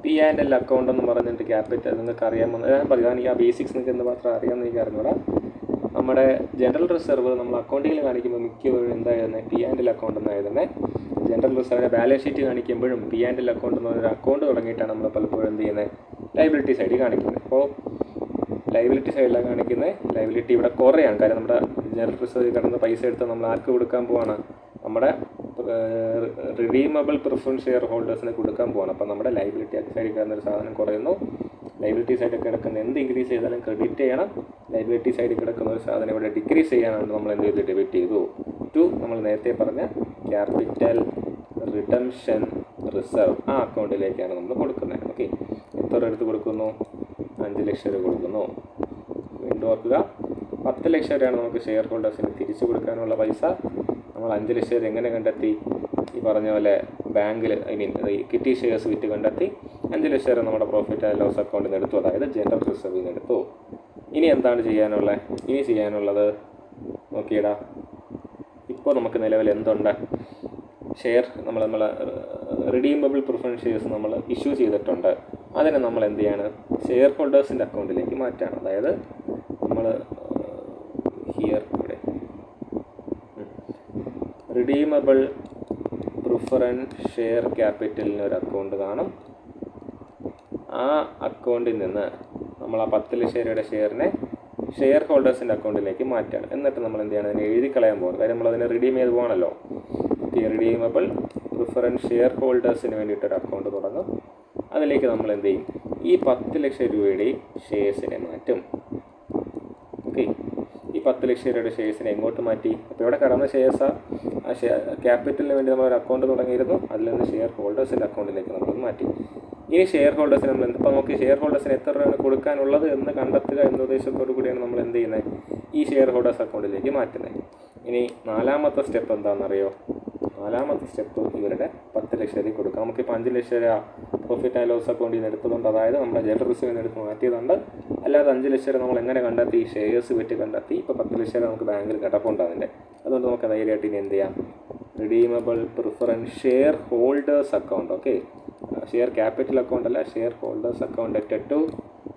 P&L അക്കൗണ്ട് എന്ന് പറഞ്ഞിട്ട് ക്യാപിറ്റൽ നിങ്ങൾക്ക് അറിയാമെന്ന് ഞാൻ പറയാം. ഈ ആ ബേസിക്സ് നിങ്ങൾക്ക് എന്ത് മാത്രം അറിയാമെന്ന് എനിക്ക് അറിഞ്ഞൂടാ. നമ്മുടെ ജനറൽ റിസർവ് നമ്മൾ അക്കൗണ്ടിൽ കാണിക്കുമ്പോൾ മിക്കവരും എന്താ എഴുതുന്നത്? P&L അക്കൗണ്ട് എന്ന് എഴുതുന്നത്. ജനറൽ റിസർവിൻ്റെ ബാലൻസ് ഷീറ്റ് കാണിക്കുമ്പോഴും P&L അക്കൗണ്ട് എന്ന് പറഞ്ഞൊരു അക്കൗണ്ട് തുടങ്ങിയിട്ടാണ് നമ്മൾ പലപ്പോഴും എന്ത് ചെയ്യുന്നത്? ലയബിലിറ്റി സൈഡിൽ കാണിക്കുന്നത്. അപ്പോൾ ലയബിലിറ്റി സൈഡിലാണ് കാണിക്കുന്നത്. ലയബിലിറ്റി ഇവിടെ കുറയാണ്. കാര്യം നമ്മുടെ ജനറൽ റിസർവിൽ കിടന്ന് പൈസ എടുത്ത് നമ്മൾ ആർക്ക് കൊടുക്കാൻ പോവാണ്? നമ്മുടെ റിഡീമബിൾ പ്രിഫറൻസ് ഷെയർ ഹോൾഡേഴ്സിന് കൊടുക്കാൻ പോവാണ്. അപ്പോൾ നമ്മുടെ ലയബിലിറ്റി സൈഡിൽ കിടന്നൊരു സാധനം കുറയുന്നു. ലയബിലിറ്റി സൈഡിൽ കിടക്കുന്ന എന്ത് ഇൻക്രീസ് ചെയ്താലും ക്രെഡിറ്റ് ചെയ്യണം. ലയബിലിറ്റി സൈഡിൽ കിടക്കുന്ന ഒരു സാധനം ഇവിടെ ഡിക്രീസ് ചെയ്യാനാണ് നമ്മൾ എന്ത് ചെയ്ത് ഡെബിറ്റ് ചെയ്തു. നമ്മൾ നേരത്തെ പറഞ്ഞ ക്യാപിറ്റൽ റിഡംഷൻ റിസർവ് ആ അക്കൗണ്ടിലേക്കാണ് നമ്മൾ കൊടുക്കുന്നത്. ഓക്കെ, എത്ര എടുത്ത് കൊടുക്കുന്നു? 5 ലക്ഷം രൂപ കൊടുക്കുന്നു. വീണ്ടും ഓർക്കുക, 10 ലക്ഷം രൂപയാണ് നമുക്ക് ഷെയർ ഹോൾഡേഴ്സിന് തിരിച്ചു കൊടുക്കാനുള്ള പൈസ. നമ്മൾ 5 ലക്ഷം രൂപ എങ്ങനെ കണ്ടെത്തി? ഈ പറഞ്ഞ പോലെ ബാങ്കിൽ കിട്ടി ഷെയർസ് വിറ്റ് കണ്ടെത്തി 5 ലക്ഷം രൂപ നമ്മുടെ പ്രോഫിറ്റ് ആൻഡ് ലോസ് അക്കൗണ്ടിൽ നിന്ന് എടുത്തു, അതായത് ജനറൽ റിസർവിൽ നിന്ന് എടുത്തു. ഇനി എന്താണ് ചെയ്യാനുള്ളത് നോക്കിയിടാ. ഇപ്പോൾ നമുക്ക് നിലവിൽ എന്തുണ്ട്? ഷെയർ നമ്മൾ റിഡീമബിൾ പ്രിഫറൻസ് ഷെയർസ് നമ്മൾ ഇഷ്യൂ ചെയ്തിട്ടുണ്ട്. അതിനെ നമ്മൾ എന്ത് ചെയ്യാണ്? ഷെയർ ഹോൾഡേഴ്സിൻ്റെ അക്കൗണ്ടിലേക്ക് മാറ്റാണ്. അതായത് നമ്മൾ ഇവിടെ റിഡീമബിൾ പ്രിഫറൻസ് ഷെയർ ക്യാപിറ്റലിന് ഒരു അക്കൗണ്ട് കാണും. ആ അക്കൗണ്ടിൽ നിന്ന് നമ്മൾ ആ 10 ലക്ഷം രൂപയുടെ ഷെയറിനെ ഷെയർ ഹോൾഡേഴ്സിൻ്റെ അക്കൗണ്ടിലേക്ക് മാറ്റുകയാണ്. എന്നിട്ട് നമ്മൾ എന്ത് ചെയ്യണം? അതിനെ എഴുതി കളയാൻ പോകുന്നത്. കാര്യം നമ്മളതിനെ റിഡീം ചെയ്ത് പോകണമല്ലോ. റിഡീമബിൾ പ്രിഫറൻസ് ഷെയർ ഹോൾഡേഴ്സിന് വേണ്ടിയിട്ടൊരു അക്കൗണ്ട് തുടങ്ങും. അതിലേക്ക് നമ്മൾ എന്ത് ചെയ്യും? ഈ 10 ലക്ഷം രൂപയുടെയും ഷെയർസിനെ മാറ്റും. ഓക്കെ, ഈ 10 ലക്ഷം രൂപയുടെ ഷെയർസിനെ എങ്ങോട്ട് മാറ്റി? അപ്പോൾ ഇവിടെ കടന്ന ഷെയർസ് ആ ക്യാപിറ്റലിന് വേണ്ടി നമ്മളൊരു അക്കൗണ്ട് തുടങ്ങിയിരുന്നു. അതിൽ നിന്ന് ഷെയർ ഹോൾഡേഴ്സിൻ്റെ അക്കൗണ്ടിലേക്ക് നമ്മൾ മാറ്റി. ഇനി ഷെയർ ഹോൾഡേഴ്സിന് നമ്മൾ ഇപ്പോൾ നമുക്ക് ഷെയർ ഹോൾഡേഴ്സിന് എത്ര രൂപയാണ് കൊടുക്കാനുള്ളത് എന്ന് കണ്ടെത്തുക എന്ന ഉദ്ദേശത്തോടു കൂടിയാണ് നമ്മൾ എന്ത് ചെയ്യുന്നത്? ഈ ഷെയർ ഹോൾഡേഴ്സ് അക്കൗണ്ടിലേക്ക് മാറ്റുന്നത്. ഇനി 4ാമത്തെ സ്റ്റെപ്പ് എന്താണെന്നറിയോ? 4ാമത്തെ സ്റ്റെപ്പ് ഇവരുടെ 10 ലക്ഷം രൂപ കൊടുക്കാം. നമുക്കിപ്പോൾ 5 ലക്ഷം രൂപ പ്രോഫിറ്റ് ആൻഡ് ലോസ് അക്കൗണ്ടിൽ നിന്ന് എടുത്തതുകൊണ്ട്, അതായത് നമ്മുടെ ജനറൽ റിസർവിൽ നിന്ന് എടുത്ത് മാറ്റിയതുണ്ട്. അല്ലാതെ 5 ലക്ഷം രൂപ നമ്മൾ എങ്ങനെ കണ്ടെത്തി? ഷെയർസ് വിറ്റ് കണ്ടെത്തി. ഇപ്പോൾ 10 ലക്ഷം രൂപ നമുക്ക് ബാങ്കിൽ കിടപ്പുണ്ട് അതിൻ്റെ. അതുകൊണ്ട് നമുക്ക് ധൈര്യമായിട്ട് ഇനി എന്ത് ചെയ്യാം? Redeemable preference share holders account. Okay, share capital account അല്ല, ഷെയർ ഹോൾഡേഴ്സ് അക്കൗണ്ട് ഇട്ടിട്ടു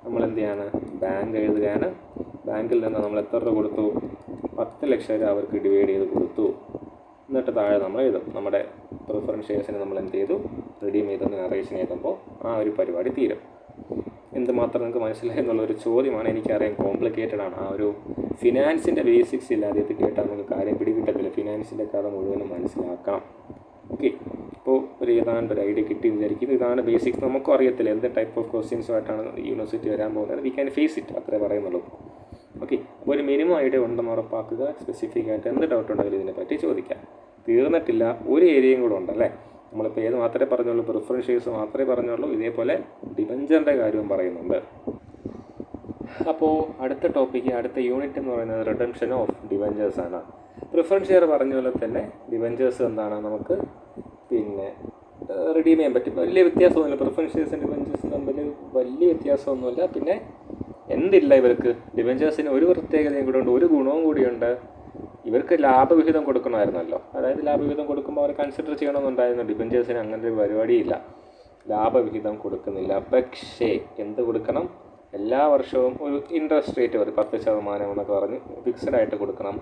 നമ്മൾ എന്ത് ചെയ്യാണ്? ബാങ്ക് എഴുതുകയാണ്. ബാങ്കിൽ നിന്ന് നമ്മൾ എത്ര രൂപ കൊടുത്തു? 10 ലക്ഷം രൂപ അവർക്ക് ഡിവൈഡ് ചെയ്ത് കൊടുത്തു. എന്നിട്ട് താഴെ നമ്മൾ എഴുതും നമ്മുടെ പ്രിഫറൻസ് ഷെയർസിനെ നമ്മൾ എന്ത് ചെയ്തു? റിഡീം ചെയ്തെന്ന് നറേഷൻ എഴുതുമ്പോൾ ആ ഒരു പരിപാടി തീരും. എന്തുമാത്രം നിങ്ങൾക്ക് മനസ്സിലായി എന്നുള്ളൊരു ചോദ്യമാണ്. എനിക്കറിയാം കോംപ്ലിക്കേറ്റഡ് ആണ്. ആ ഒരു ഫിനാൻസിൻ്റെ ബേസിക്സ് ഇല്ലാതെ ഇത് കേട്ടാൽ നമുക്ക് കാര്യം പിടികിട്ടത്തില്ല. ഫിനാൻസിൻ്റെ കഥ മുഴുവനും മനസ്സിലാക്കണം. ഓക്കെ, ഇപ്പോൾ ഏതാണ്ട് ഒരു ഐഡിയ കിട്ടി വിചാരിക്കുന്നു. ഇതാണ് ബേസിക്സ്. നമുക്കും അറിയത്തില്ല എന്ത് ടൈപ്പ് ഓഫ് ക്വസ്റ്റ്യൻസുമായിട്ടാണ് യൂണിവേഴ്സിറ്റി വരാൻ പോകുന്നത്. വി ക്യാൻ ഫേസ് ഇറ്റ്, അത്രേ പറയുന്നുള്ളൂ. ഓക്കെ, അപ്പോൾ ഒരു മിനിമം ഐഡിയ ഉണ്ടെന്ന് ഉറപ്പാക്കുക. സ്പെസിഫിക് ആയിട്ട് എന്ത് ഡൗട്ട് ഉണ്ടെങ്കിലും ഇതിനെപ്പറ്റി ചോദിക്കാം. തീർന്നിട്ടില്ല, ഒരു ഏരിയയും കൂടെ ഉണ്ടല്ലേ. നമ്മളിപ്പോൾ ഏത് മാത്രമേ പറഞ്ഞുള്ളൂ? പ്രിഫറൻസ് ഷെയർസ് മാത്രമേ പറഞ്ഞുള്ളൂ. ഇതേപോലെ ഡിബഞ്ചറിൻ്റെ കാര്യവും പറയുന്നുണ്ട്. അപ്പോൾ അടുത്ത ടോപ്പിക്ക്, അടുത്ത യൂണിറ്റ് എന്ന് പറയുന്നത് റിഡംഷൻ ഓഫ് ഡിബഞ്ചേഴ്സ് ആണ്. പ്രിഫറൻസ് ഷെയർ പറഞ്ഞ പോലെ തന്നെ ഡിബഞ്ചേഴ്സ് എന്താണ്? നമുക്ക് റിഡീം ചെയ്യാൻ പറ്റും. വലിയ വ്യത്യാസമൊന്നുമില്ല. പ്രിഫറൻസ് ഷെയർസും ഡിബഞ്ചേഴ്സും തമ്മിൽ വലിയ വ്യത്യാസമൊന്നുമില്ല. പിന്നെ എന്തില്ല ഇവർക്ക്? ഡിബഞ്ചേഴ്സിന് ഒരു പ്രത്യേകതയും കൂടെ ഉണ്ട്, ഒരു ഗുണവും കൂടിയുണ്ട്. ഇവർക്ക് ലാഭവിഹിതം കൊടുക്കണമായിരുന്നല്ലോ. അതായത് ലാഭവിഹിതം കൊടുക്കുമ്പോൾ അവർ കൺസിഡർ ചെയ്യണമെന്നുണ്ടായിരുന്നു. ഡിബഞ്ചേഴ്സിന് അങ്ങനെ ഒരു പരിപാടിയില്ല, ലാഭവിഹിതം കൊടുക്കുന്നില്ല. പക്ഷേ എന്ത് കൊടുക്കണം? എല്ലാ വർഷവും ഒരു ഇൻട്രസ്റ്റ് റേറ്റ് ഒരു 10% എന്നൊക്കെ പറഞ്ഞ് ഫിക്സഡ് ആയിട്ട് കൊടുക്കണം.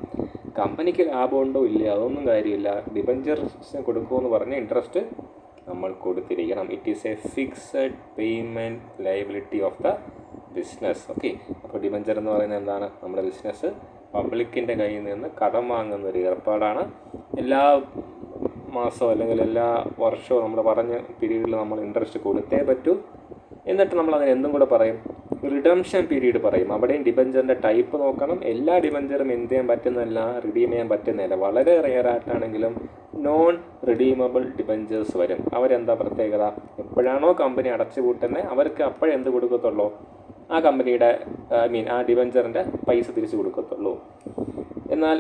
കമ്പനിക്ക് ലാഭമുണ്ടോ ഇല്ല അതൊന്നും കാര്യമില്ല. ഡിബഞ്ചേഴ്സിന് കൊടുക്കുമെന്ന് പറഞ്ഞ് ഇൻട്രസ്റ്റ് നമ്മൾ കൊടുത്തിരിക്കണം. It is a fixed payment liability of the business. Okay, അപ്പോൾ ഡിബഞ്ചർ എന്ന് പറയുന്നത് എന്താണ്? നമ്മുടെ ബിസിനസ് പബ്ലിക്കിൻ്റെ കയ്യിൽ നിന്ന് കടം വാങ്ങുന്ന ഒരു ഏർപ്പാടാണ്. എല്ലാ മാസവും അല്ലെങ്കിൽ എല്ലാ വർഷവും നമ്മൾ പറഞ്ഞ പീരീഡിൽ നമ്മൾ ഇൻട്രസ്റ്റ് കൊടുത്തേ പറ്റൂ. എന്നിട്ട് നമ്മൾ അതിന് എന്തും കൂടെ പറയും? റിഡംഷൻ പീരീഡ് പറയും. അവിടെയും ഡിബഞ്ചറിൻ്റെ ടൈപ്പ് നോക്കണം. എല്ലാ ഡിബഞ്ചറും എന്ത് ചെയ്യാൻ പറ്റുന്നതല്ല, റിഡീം ചെയ്യാൻ പറ്റുന്നതല്ല. വളരെ റെയറായിട്ടാണെങ്കിലും നോൺ റിഡീമബിൾ ഡിബഞ്ചേഴ്സ് വരും. അവരെന്താ പ്രത്യേകത? എപ്പോഴാണോ കമ്പനി അടച്ചു പൂട്ടുന്നത് അവർക്ക് അപ്പോഴെന്ത് കൊടുക്കത്തുള്ളൂ? ആ കമ്പനിയുടെ ആ ഡിബഞ്ചറിൻ്റെ പൈസ തിരിച്ചു കൊടുക്കത്തുള്ളൂ. എന്നാൽ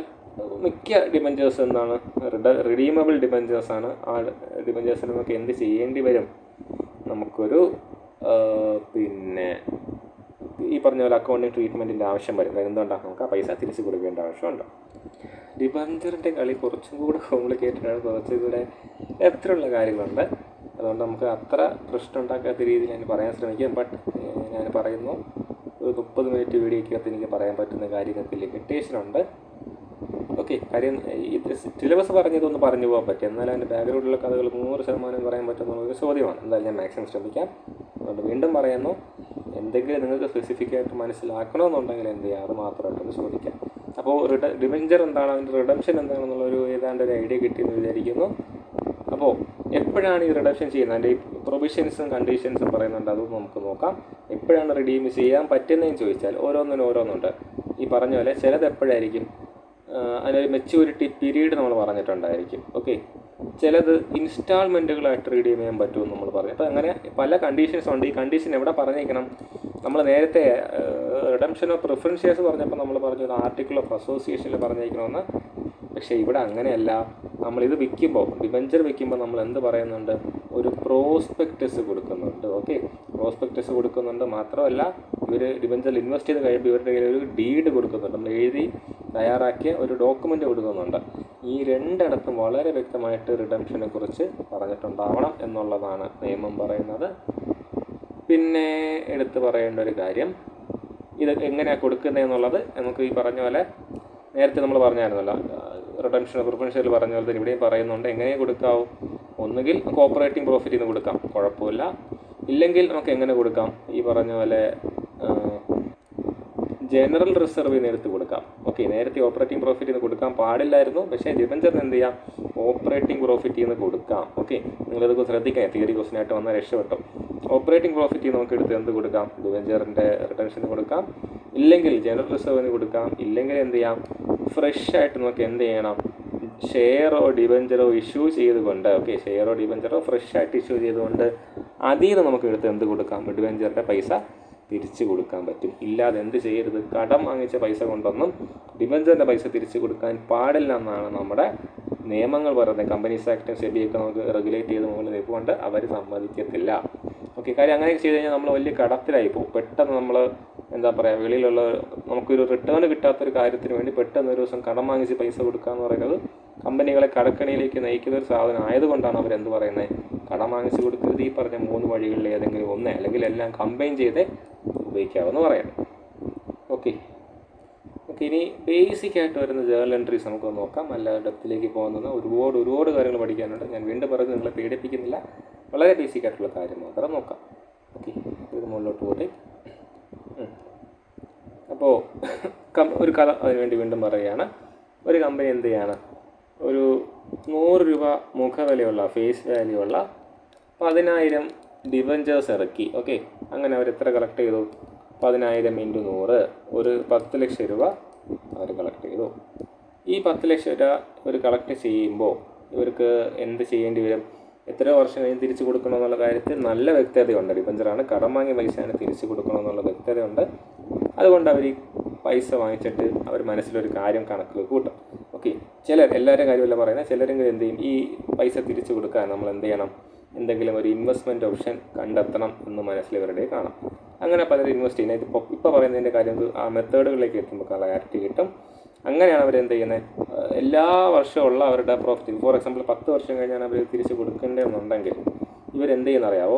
മിക്ക ഡിബഞ്ചേഴ്സ് എന്താണ്? റിഡീമബിൾ ഡിബഞ്ചേഴ്സാണ്. ആ ഡിബഞ്ചേഴ്സിന് നമുക്ക് എന്ത് ചെയ്യേണ്ടി വരും? നമുക്കൊരു ഈ പറഞ്ഞ പോലെ അക്കൗണ്ടിങ് ട്രീറ്റ്മെൻറ്റിൻ്റെ ആവശ്യം വരും. എന്തുകൊണ്ടാണ്? നമുക്ക് ആ പൈസ തിരിച്ചു കൊടുക്കേണ്ട ആവശ്യമുണ്ട്. ഡിബഞ്ചറിൻ്റെ കളി കുറച്ചും കൂടെ കോംപ്ലിക്കേറ്റഡ് ആണ്. കുറച്ചുകൂടെ എത്രയുള്ള കാര്യങ്ങളുണ്ട്. അതുകൊണ്ട് നമുക്ക് അത്ര പ്രശ്നം ഉണ്ടാക്കാത്ത രീതിയിൽ ഞാൻ പറയാൻ ശ്രമിക്കാം. ബട്ട് ഞാൻ പറയുന്നു, ഒരു 30 മിനിറ്റ് വീഡിയോയ്ക്കകത്ത് എനിക്ക് പറയാൻ പറ്റുന്ന കാര്യങ്ങൾക്ക് ലിമിറ്റേഷനുണ്ട്. ഓക്കെ, കാര്യം ഇത് സിലബസ് പറഞ്ഞതൊന്ന് പറഞ്ഞു പോകാൻ പറ്റും. എന്നാൽ അതിൻ്റെ ബാക്ക്ഗ്രൗണ്ടിലുള്ള കഥകൾ 100% പറയാൻ പറ്റുമെന്നുള്ളൊരു ചോദ്യമാണ്. എന്തായാലും ഞാൻ മാക്സിമം ശ്രമിക്കാം. അതുകൊണ്ട് വീണ്ടും പറയുന്നു, എന്തെങ്കിലും നിങ്ങൾക്ക് സ്പെസിഫിക്കായിട്ട് മനസ്സിലാക്കണമെന്നുണ്ടെങ്കിൽ എന്ത് ചെയ്യുക, അത് മാത്രമായിട്ടൊന്ന് ചോദിക്കാം. അപ്പോൾ ഡിബഞ്ചർ എന്താണ്, അതിൻ്റെ റിഡംഷൻ എന്താണെന്നുള്ളൊരു ഏതാണ്ട് ഒരു ഐഡിയ കിട്ടിയെന്ന് വിചാരിക്കുന്നു. അപ്പോൾ എപ്പോഴാണ് ഈ റിഡംഷൻ ചെയ്യുന്നത്? അതിൻ്റെ ഈ പ്രൊവിഷൻസും കണ്ടീഷൻസും പറയുന്നുണ്ട്, അതും നമുക്ക് നോക്കാം. എപ്പോഴാണ് റിഡീം ചെയ്യാൻ പറ്റുന്നതെന്ന് ചോദിച്ചാൽ ഓരോന്നിനും ഓരോന്നുണ്ട്. ഈ പറഞ്ഞ പോലെ ചിലത് എപ്പോഴായിരിക്കും, അതിനൊരു മെച്യൂരിറ്റി പീരീഡ് നമ്മൾ പറഞ്ഞിട്ടുണ്ടായിരിക്കും. ഓക്കെ, ചിലത് ഇൻസ്റ്റാൾമെൻറ്റുകളായിട്ട് റിഡീം ചെയ്യാൻ പറ്റുമെന്ന് നമ്മൾ പറഞ്ഞു. അപ്പോൾ അങ്ങനെ പല കണ്ടീഷൻസ് ഉണ്ട്. ഈ കണ്ടീഷൻ എവിടെ പറഞ്ഞേക്കണം? നമ്മൾ നേരത്തെ റിഡംഷൻ ഓഫ് പ്രിഫറൻസ് ഷെയർസ് പറഞ്ഞപ്പോൾ നമ്മൾ പറഞ്ഞു ആർട്ടിക്കിൾ ഓഫ് അസോസിയേഷനിൽ പറഞ്ഞേക്കണമെന്ന്. പക്ഷേ ഇവിടെ അങ്ങനെയല്ല. നമ്മളിത് വിൽക്കുമ്പോൾ, ഡിബഞ്ചർ വിൽക്കുമ്പോൾ നമ്മൾ എന്ത് പറയുന്നുണ്ട്? ഒരു പ്രോസ്പെക്ടസ് കൊടുക്കുന്നുണ്ട്. ഓക്കെ, പ്രോസ്പെക്ടസ് കൊടുക്കുന്നുണ്ട്. മാത്രമല്ല ഇവർ ഡിബഞ്ചറിൽ ഇൻവെസ്റ്റ് ചെയ്ത് കഴിയുമ്പോൾ ഇവരുടെ കയ്യിൽ ഒരു ഡീഡ് കൊടുക്കുന്നുണ്ട്. നമ്മൾ എഴുതി തയ്യാറാക്കിയ ഒരു ഡോക്യുമെൻ്റ് കൊടുക്കുന്നുണ്ട്. ഈ രണ്ടിടത്തും വളരെ വ്യക്തമായിട്ട് റിഡംഷനെ കുറിച്ച് പറഞ്ഞിട്ടുണ്ടാവണം എന്നുള്ളതാണ് നിയമം പറയുന്നത്. പിന്നെ എടുത്തു പറയേണ്ട ഒരു കാര്യം, ഇത് എങ്ങനെയാണ് കൊടുക്കുന്നതെന്നുള്ളത് നമുക്ക് ഈ പറഞ്ഞ പോലെ നേരത്തെ നമ്മൾ പറഞ്ഞായിരുന്നല്ലോ, റിഡംഷൻ പ്രിഫറൻഷ്യൽ പറഞ്ഞ പോലെ തന്നെ ഇവിടെയും പറയുന്നുണ്ട് എങ്ങനെ കൊടുക്കാവും. ഒന്നുകിൽ നമുക്ക് ഓപ്പറേറ്റിംഗ് പ്രോഫിറ്റിൽ നിന്ന് കൊടുക്കാം, കുഴപ്പമില്ല. ഇല്ലെങ്കിൽ നമുക്ക് എങ്ങനെ കൊടുക്കാം? ഈ പറഞ്ഞ പോലെ ജനറൽ റിസർവിൽ നിന്ന് എടുത്ത് കൊടുക്കാം. ഓക്കെ, നേരത്തെ ഓപ്പറേറ്റിംഗ് പ്രോഫിറ്റിൽ നിന്ന് കൊടുക്കാൻ പാടില്ലായിരുന്നു, പക്ഷേ ഡിബഞ്ചറിന് എന്ത് ചെയ്യാം? ഓപ്പറേറ്റിംഗ് പ്രോഫിറ്റിൽ നിന്ന് കൊടുക്കാം. ഓക്കെ, നിങ്ങളിതൊക്കെ ശ്രദ്ധിക്കാം, തിയറി ക്വസ്റ്റനായിട്ട് വന്നാൽ രക്ഷപ്പെട്ടു. ഓപ്പറേറ്റിംഗ് പ്രോഫിറ്റിൽ നമുക്ക് എടുത്ത് എന്ത് കൊടുക്കാം? ഡിബഞ്ചറിൻ്റെ റിട്ടേൺസിന് കൊടുക്കാം, ഇല്ലെങ്കിൽ ജനറൽ റിസർവിന് കൊടുക്കാം, ഇല്ലെങ്കിൽ എന്ത് ചെയ്യാം? ഫ്രഷ് ആയിട്ട് നമുക്ക് എന്ത് ചെയ്യണം? ഷെയറോ ഡിബഞ്ചറോ ഇഷ്യൂ ചെയ്തുകൊണ്ട്, ഓക്കെ, ഷെയറോ ഡിബഞ്ചറോ ഫ്രഷ് ആയിട്ട് ഇഷ്യൂ ചെയ്തുകൊണ്ട് അതിൽ നിന്ന് നമുക്ക് എടുത്ത് എന്ത് കൊടുക്കാം? ഡിബഞ്ചറിൻ്റെ പൈസ തിരിച്ചു കൊടുക്കാൻ പറ്റും. ഇല്ലാതെ എന്ത് ചെയ്യരുത്? കടം വാങ്ങിച്ച പൈസ കൊണ്ടൊന്നും ഡിബഞ്ചറിൻ്റെ പൈസ തിരിച്ചു കൊടുക്കാൻ പാടില്ല എന്നാണ് നമ്മുടെ നിയമങ്ങൾ പറയുന്നത്. കമ്പനീസ് ആക്ടും സെബിയൊക്കെ നമുക്ക് റെഗുലേറ്റ് ചെയ്ത് മുകളിൽ നിൽപ്പുകൊണ്ട് അവർ സമ്മതിക്കത്തില്ല. ഓക്കെ, കാര്യം അങ്ങനെയൊക്കെ ചെയ്ത് കഴിഞ്ഞാൽ നമ്മൾ വലിയ കടത്തിലായി പോകും. പെട്ടെന്ന് നമ്മൾ എന്താ പറയുക, വെളിയിലുള്ള നമുക്കൊരു റിട്ടേൺ കിട്ടാത്തൊരു കാര്യത്തിന് വേണ്ടി പെട്ടെന്ന് ഒരു ദിവസം കടം വാങ്ങിച്ച് പൈസ കൊടുക്കുക എന്ന് പറയുന്നത് കമ്പനികളെ കടക്കണിയിലേക്ക് നയിക്കുന്ന ഒരു സാധനം ആയതുകൊണ്ടാണ് അവരെന്ത് പറയുന്നത്? കടം വാങ്ങിച്ച് കൊടുക്കരുത്. ഈ പറഞ്ഞ 3 വഴികളിൽ ഏതെങ്കിലും ഒന്ന്, അല്ലെങ്കിൽ എല്ലാം കമ്പൈൻ ചെയ്ത് ഉപയോഗിക്കാമെന്ന് പറയുന്നത്. ഓക്കെ, ഇനി ബേസിക് ആയിട്ട് വരുന്ന ജേർണൽ എൻട്രീസ് നമുക്ക് നോക്കാം. നല്ല ഡെപ്തിലേക്ക് പോകുന്നത് ഒരുപാട് കാര്യങ്ങൾ പഠിക്കാനുണ്ട്. ഞാൻ വീണ്ടും പറയുന്നത് നിങ്ങളെ പേടിപ്പിക്കുന്നില്ല, വളരെ ബേസിക് ആയിട്ടുള്ള കാര്യം മാത്രം നോക്കാം. ഓക്കെ, ഇത് മുകളിലോട്ട് പോട്ടെ. അപ്പോൾ ഒരു കഥ അതിനുവേണ്ടി വീണ്ടും പറയുകയാണ്. ഒരു കമ്പനി എന്ത് ചെയ്യാണ്? ഒരു 100 രൂപ മുഖവിലയുള്ള ഫേസ് വാല്യൂ ഉള്ള 10,000 ഡിബഞ്ചേഴ്സ് ഇറക്കി. ഓക്കെ, അങ്ങനെ അവർ എത്ര കളക്ട് ചെയ്തു? 10,000 × 100, ഒരു 10 ലക്ഷം രൂപ അവർ കളക്ട് ചെയ്തു. ഈ 10 ലക്ഷം രൂപ ഇവർ കളക്ട് ചെയ്യുമ്പോൾ ഇവർക്ക് എന്ത് ചെയ്യേണ്ടി വരും? എത്രയോ വർഷം കഴിഞ്ഞ് തിരിച്ചു കൊടുക്കണമെന്നുള്ള കാര്യത്തിൽ നല്ല വ്യക്തതയുണ്ട്. ഡിബഞ്ചറാണ്, കടം വാങ്ങിയ പൈസയാണ് തിരിച്ചു കൊടുക്കണമെന്നുള്ള വ്യക്തതയുണ്ട്. അതുകൊണ്ട് അവർ ഈ പൈസ വാങ്ങിച്ചിട്ട് അവർ മനസ്സിലൊരു കാര്യം കണക്കിൽ കൂട്ടും. ഓക്കെ, എല്ലാവരും കാര്യമല്ല പറയുന്നത്, ചിലരെങ്കിലും എന്ത് ചെയ്യും? ഈ പൈസ തിരിച്ചു കൊടുക്കാൻ നമ്മൾ എന്ത് ചെയ്യണം? എന്തെങ്കിലും ഒരു ഇൻവെസ്റ്റ്മെൻറ്റ് ഓപ്ഷൻ കണ്ടെത്തണം എന്ന് മനസ്സിലിവരുടെ കാണാം. അങ്ങനെ പലരും ഇൻവെസ്റ്റ് ചെയ്യുന്നത്. ഇപ്പോൾ പറയുന്നതിൻ്റെ കാര്യം ആ മെത്തേഡുകളിലേക്ക് എത്തുമ്പോൾ ക്ലാരിറ്റി കിട്ടും. അങ്ങനെയാണ് അവരെന്ത് ചെയ്യുന്നത്? എല്ലാ വർഷമുള്ള അവരുടെ പ്രോഫിറ്റ്, ഫോർ എക്സാമ്പിൾ 10 വർഷം കഴിഞ്ഞാണ് അവർ തിരിച്ച് കൊടുക്കേണ്ടതെന്നുണ്ടെങ്കിൽ ഇവരെന്ത് ചെയ്യുന്നറിയാവോ?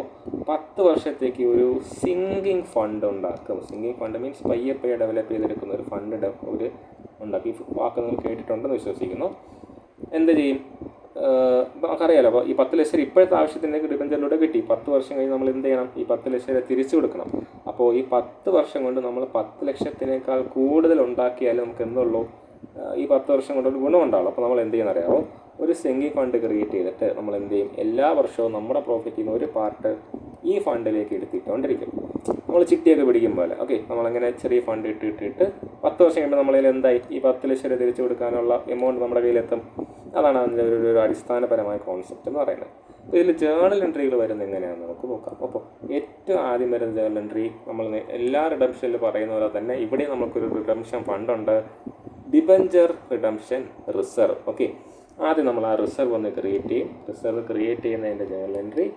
10 വർഷത്തേക്ക് ഒരു സിങ്കിങ് ഫണ്ട് ഉണ്ടാക്കും. സിങ്കിങ് ഫണ്ട് മീൻസ് പയ്യെ ഡെവലപ്പ് ചെയ്തെടുക്കുന്ന ഒരു ഫണ്ട് അവർ ഉണ്ടാക്കി. ഈ വാക്ക് നിങ്ങൾ കേട്ടിട്ടുണ്ടെന്ന് വിശ്വസിക്കുന്നു. എന്ത് ചെയ്യും? നമുക്കറിയാലോ, അപ്പോൾ ഈ 10 ലക്ഷം ഇപ്പോഴത്തെ ആവശ്യത്തിലേക്ക് ഡിബഞ്ചറിലൂടെ കിട്ടി. 10 വർഷം കഴിഞ്ഞ് നമ്മൾ എന്ത് ചെയ്യണം? ഈ 10 ലക്ഷം രൂപ തിരിച്ചു കൊടുക്കണം. അപ്പോൾ ഈ 10 വർഷം കൊണ്ട് നമ്മൾ 10 ലക്ഷത്തിനേക്കാൾ കൂടുതൽ ഉണ്ടാക്കിയാലും നമുക്ക് എന്തുള്ളൂ? ഈ 10 വർഷം കൊണ്ടൊരു ഗുണമുണ്ടാവും. അപ്പോൾ നമ്മൾ എന്ത് ചെയ്യുന്നറിയാമോ? ഒരു സിങ്കിങ് ഫണ്ട് ക്രിയേറ്റ് ചെയ്തിട്ട് നമ്മൾ എന്ത് ചെയ്യും? എല്ലാ വർഷവും നമ്മുടെ പ്രോഫിറ്റിൽ നിന്ന് ഒരു പാർട്ട് ഈ ഫണ്ടിലേക്ക് എടുത്തിട്ടുകൊണ്ടിരിക്കും. നമ്മൾ ചിട്ടിയൊക്കെ പിടിക്കും പോലെ. ഓക്കെ, നമ്മളങ്ങനെ ചെറിയ ഫണ്ട് ഇട്ടിട്ട് 10 വർഷം കഴിയുമ്പോൾ നമ്മളതിൽ എന്തായി? ഈ 10 ലക്ഷം രൂപ തിരിച്ചു കൊടുക്കാനുള്ള എമൗണ്ട് നമ്മുടെ കയ്യിലെത്തും. അതാണ് അതിൻ്റെ ഒരു അടിസ്ഥാനപരമായ കോൺസെപ്റ്റ് എന്ന് പറയുന്നത്. അപ്പോൾ ഇതിൽ ജേർണൽ എൻട്രികൾ വരുന്നത് എങ്ങനെയാണെന്ന് നമുക്ക് നോക്കാം. അപ്പോൾ ഏറ്റവും ആദ്യം വരുന്ന ജേർണൽ എൻട്രി നമ്മൾ എല്ലാ റിഡംഷനിലും പറയുന്ന പോലെ തന്നെ ഇവിടെ നമുക്കൊരു റിഡംഷൻ ഫണ്ടുണ്ട്, ഡിബഞ്ചർ റിഡംഷൻ റിസർവ്. ഓക്കെ, ആദ്യം നമ്മൾ ആ റിസർവ് ഒന്ന് ക്രിയേറ്റ് ചെയ്യും. റിസർവ് ക്രിയേറ്റ് ചെയ്യുന്നതിൻ്റെ journal entry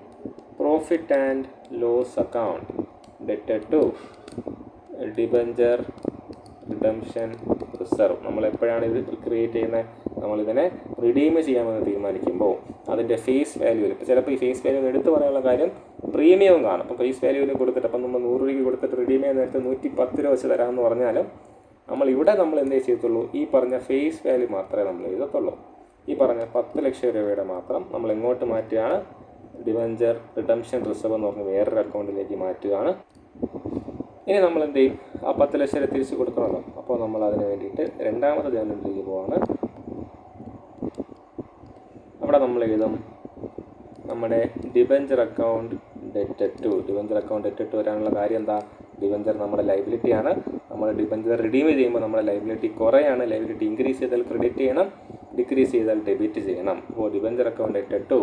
profit and loss account ഡെറ്റഡ് ടു ഡിബഞ്ചർ റിഡംഷൻ റിസർവ്. നമ്മൾ എപ്പോഴാണ് ഇത് ക്രിയേറ്റ് ചെയ്യുന്നത്? നമ്മളിതിനെ റിഡീം ചെയ്യാമെന്ന് തീരുമാനിക്കുമ്പോൾ അതിൻ്റെ ഫേസ് വാല്യൂവിൽ, ഇപ്പോൾ ചിലപ്പോൾ ഈ ഫേസ് വാല്യൂ എടുത്ത് പറയാനുള്ള കാര്യം പ്രീമിയവും കാണും. അപ്പോൾ ഫേസ് വാല്യൂവിന് കൊടുത്തിട്ട്, അപ്പം നമ്മൾ 100 രൂപയ്ക്ക് കൊടുത്തിട്ട് റിഡീം ചെയ്യാൻ നേരത്തെ 110 രൂപ വെച്ച് തരാമെന്ന് പറഞ്ഞാലും നമ്മൾ എന്തേ ചെയ്യത്തുള്ളൂ? ഈ പറഞ്ഞ ഫേസ് വാല്യൂ മാത്രമേ നമ്മൾ എഴുതത്തുള്ളൂ. ഈ പറഞ്ഞ 10 ലക്ഷം രൂപയുടെ മാത്രം നമ്മൾ എങ്ങോട്ട് മാറ്റുകയാണ്? ഡിബഞ്ചർ റിഡംഷൻ റിസർവ് എന്ന് പറഞ്ഞ് വേറൊരു അക്കൗണ്ടിലേക്ക് മാറ്റുകയാണ്. ഇനി നമ്മൾ എന്ത് ചെയ്യും? ആ 10 ലക്ഷം രൂപ തിരിച്ച് കൊടുക്കണമല്ലോ. അപ്പോൾ നമ്മൾ അതിന് വേണ്ടിയിട്ട് രണ്ടാമത്തെ ജേർണൽ എൻട്രിക്ക് പോവാണ്. അവിടെ നമ്മൾ എഴുതും നമ്മുടെ ഡിബഞ്ചർ അക്കൗണ്ട് ഡെറ്റഡ് ടു. ഡിബഞ്ചർ അക്കൗണ്ട് ഡെറ്റഡ് ടു വരാനുള്ള കാര്യം എന്താ? ഡിബഞ്ചർ നമ്മുടെ ലൈബിലിറ്റിയാണ്. നമ്മൾ ഡിബഞ്ചർ റിഡീം ചെയ്യുമ്പോൾ നമ്മുടെ ലൈബിലിറ്റി കുറയാണ്. ലൈബിലിറ്റി ഇൻക്രീസ് ചെയ്താൽ ക്രെഡിറ്റ് ചെയ്യണം, ഡിക്രീസ് ചെയ്താൽ ഡെബിറ്റ് ചെയ്യണം. അപ്പോൾ ഡിബഞ്ചർ അക്കൗണ്ട് ഡെറ്റഡ് ടു